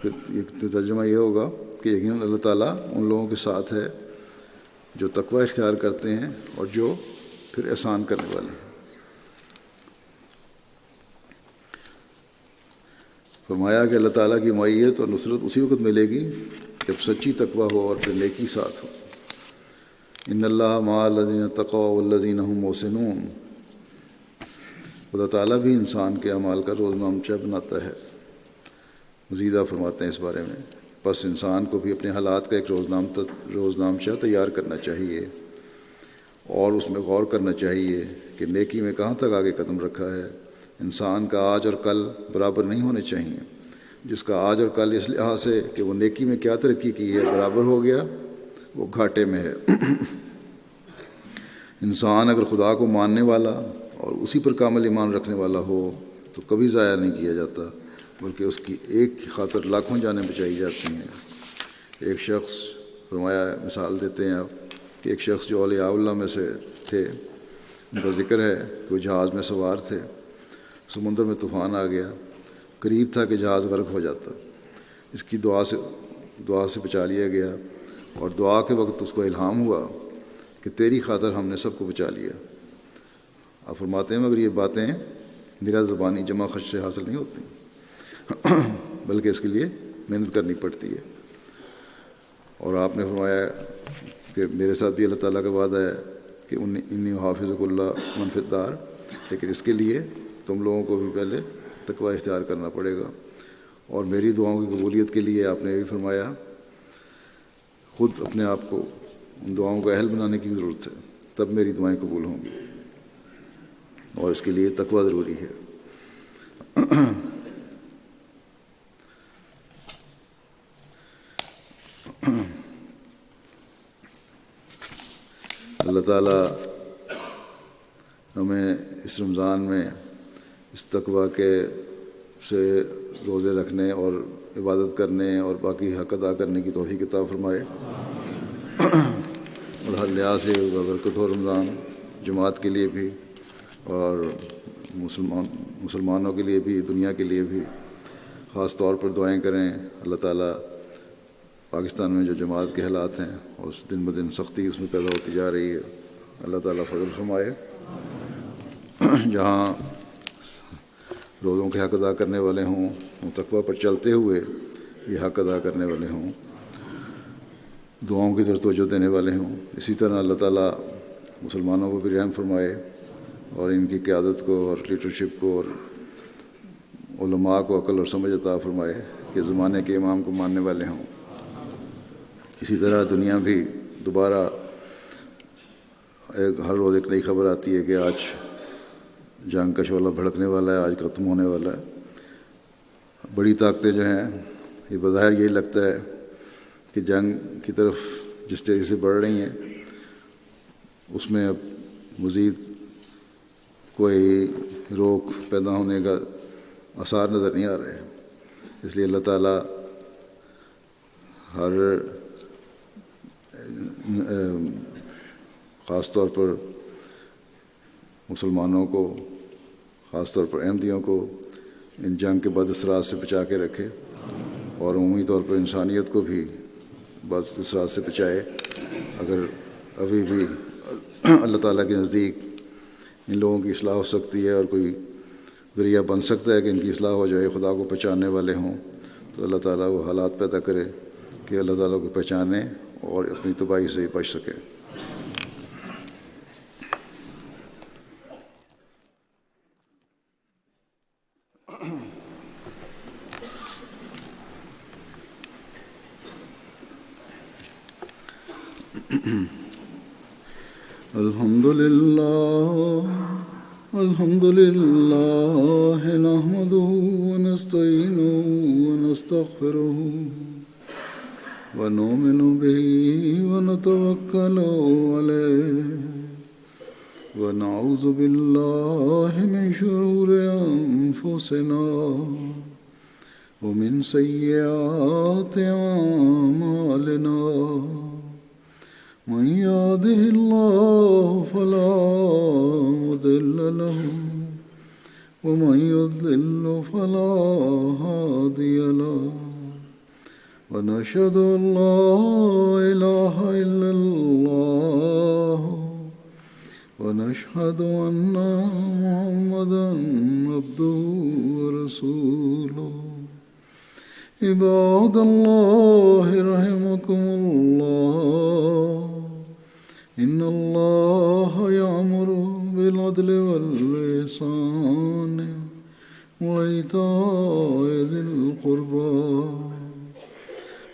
پھر ترجمہ یہ ہوگا کہ یقیناً اللہ تعالیٰ ان لوگوں کے ساتھ ہے جو تقویٰ اختیار کرتے ہیں اور جو پھر احسان کرنے والے ہیں. فرمایا کہ اللہ تعالیٰ کی معیت اور نصرت اسی وقت ملے گی جب سچی تقویٰ ہو اور پھر نیکی ساتھ ہو. ان اللہ مع الذین اتقوا والذین هم محسنون. خدا تعالیٰ بھی انسان کے اعمال کا روزنامچہ بناتا ہے. مزید آپ فرماتے ہیں اس بارے میں، بس انسان کو بھی اپنے حالات کا ایک روزنامچہ تیار کرنا چاہیے اور اس میں غور کرنا چاہیے کہ نیکی میں کہاں تک آگے قدم رکھا ہے. انسان کا آج اور کل برابر نہیں ہونے چاہیے. جس کا آج اور کل اس لحاظ سے کہ وہ نیکی میں کیا ترقی کی ہے برابر ہو گیا، وہ گھاٹے میں ہے. انسان اگر خدا کو ماننے والا اور اسی پر کامل ایمان رکھنے والا ہو تو کبھی ضائع نہیں کیا جاتا، بلکہ اس کی ایک کی خاطر لاکھوں جانیں بچائی جاتی ہیں. ایک شخص فرمایا، مثال دیتے ہیں آپ، کہ ایک شخص جو اولیاء اللہ میں سے تھے، ان کا ذکر ہے کہ وہ جہاز میں سوار تھے. سمندر میں طوفان آ گیا، قریب تھا کہ جہاز غرق ہو جاتا. اس کی دعا سے بچا لیا گیا، اور دعا کے وقت اس کو الہام ہوا کہ تیری خاطر ہم نے سب کو بچا لیا. آپ فرماتے ہیں مگر یہ باتیں میرا زبانی جمع خرچ سے حاصل نہیں ہوتی، بلکہ اس کے لیے محنت کرنی پڑتی ہے. اور آپ نے فرمایا کہ میرے ساتھ بھی اللہ تعالیٰ کا وعدہ ہے کہ انی حافظک اللہ من فی الدار، لیکن اس کے لیے تم لوگوں کو بھی پہلے تقویٰ اختیار کرنا پڑے گا. اور میری دعاؤں کی قبولیت کے لیے آپ نے یہ بھی فرمایا خود اپنے آپ کو ان دعاؤں کا اہل بنانے کی ضرورت ہے، تب میری دعائیں قبول ہوں گی، اور اس کے لیے تقویٰ ضروری ہے. اللہ تعالیٰ ہمیں اس رمضان میں اس تقویٰ کے سے روزے رکھنے اور عبادت کرنے اور باقی حق ادا کرنے کی توفیق عطا فرمائے، اور ہر لحاظ سے برکت ہو رمضان، جماعت کے لیے بھی اور مسلمانوں کے لیے بھی، دنیا کے لیے بھی۔ خاص طور پر دعائیں کریں اللہ تعالیٰ پاکستان میں جو جماعت کے حالات ہیں اور اس دن بدن سختی اس میں پیدا ہوتی جا رہی ہے، اللہ تعالیٰ فضل فرمائے۔ جہاں روزوں کے حق ادا کرنے والے ہوں، تقویٰ پر چلتے ہوئے یہ حق ادا کرنے والے ہوں، دعاؤں کی طرف توجہ دینے والے ہوں، اسی طرح اللہ تعالیٰ مسلمانوں کو بھی رحم فرمائے اور ان کی قیادت کو اور لیڈرشپ کو اور علماء کو عقل اور سمجھ عطا فرمائے کہ زمانے کے امام کو ماننے والے ہوں۔ اسی طرح دنیا بھی دوبارہ ہر روز ایک نئی خبر آتی ہے کہ آج جنگ کا شعلہ بھڑکنے والا ہے، آج ختم ہونے والا ہے۔ بڑی طاقتیں جو ہیں یہ بظاہر یہی لگتا ہے کہ جنگ کی طرف جس طرح سے بڑھ رہی ہیں اس میں اب مزید کوئی روک پیدا ہونے کا آثار نظر نہیں آ رہے، اس لیے اللہ تعالیٰ ہر خاص طور پر مسلمانوں کو، خاص طور پر احمدیوں کو ان جنگ کے بد اثرات سے بچا کے رکھے، اور عمومی طور پر انسانیت کو بھی بد اثرات سے بچائے۔ اگر ابھی بھی اللہ تعالیٰ کے نزدیک ان لوگوں کی اصلاح ہو سکتی ہے اور کوئی ذریعہ بن سکتا ہے کہ ان کی اصلاح ہو جائے، خدا کو پہچاننے والے ہوں، تو اللہ تعالیٰ وہ حالات پیدا کرے کہ اللہ تعالیٰ کو پہچانے اور اپنی تباہی سے بچ سکے۔ الحمد لله نحمده ونستعينه ونستغفره ونؤمن به ونتوكل عليه ونعوذ بالله من شرور أنفسنا ومن سيئات أعمالنا، من يهده الله فلا مضل له ومن يضلل فلا هادي له، ونشهد أن لا إله إلا الله ونشهد أن محمدا عبده ورسوله۔ عباد الله رحمكم الله، إن الله يأمر بالعدل والإحسان وإيتاء ذي القربى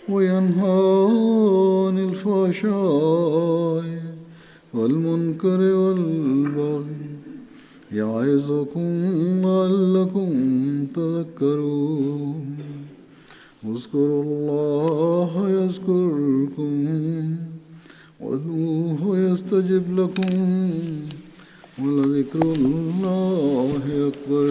وينهى عن الفحشاء والمنكر والبغي يعظكم لعلكم تذكرون۔ اذكروا الله يذكركم وادعوه يستجب لكم ولذكر الله أكبر۔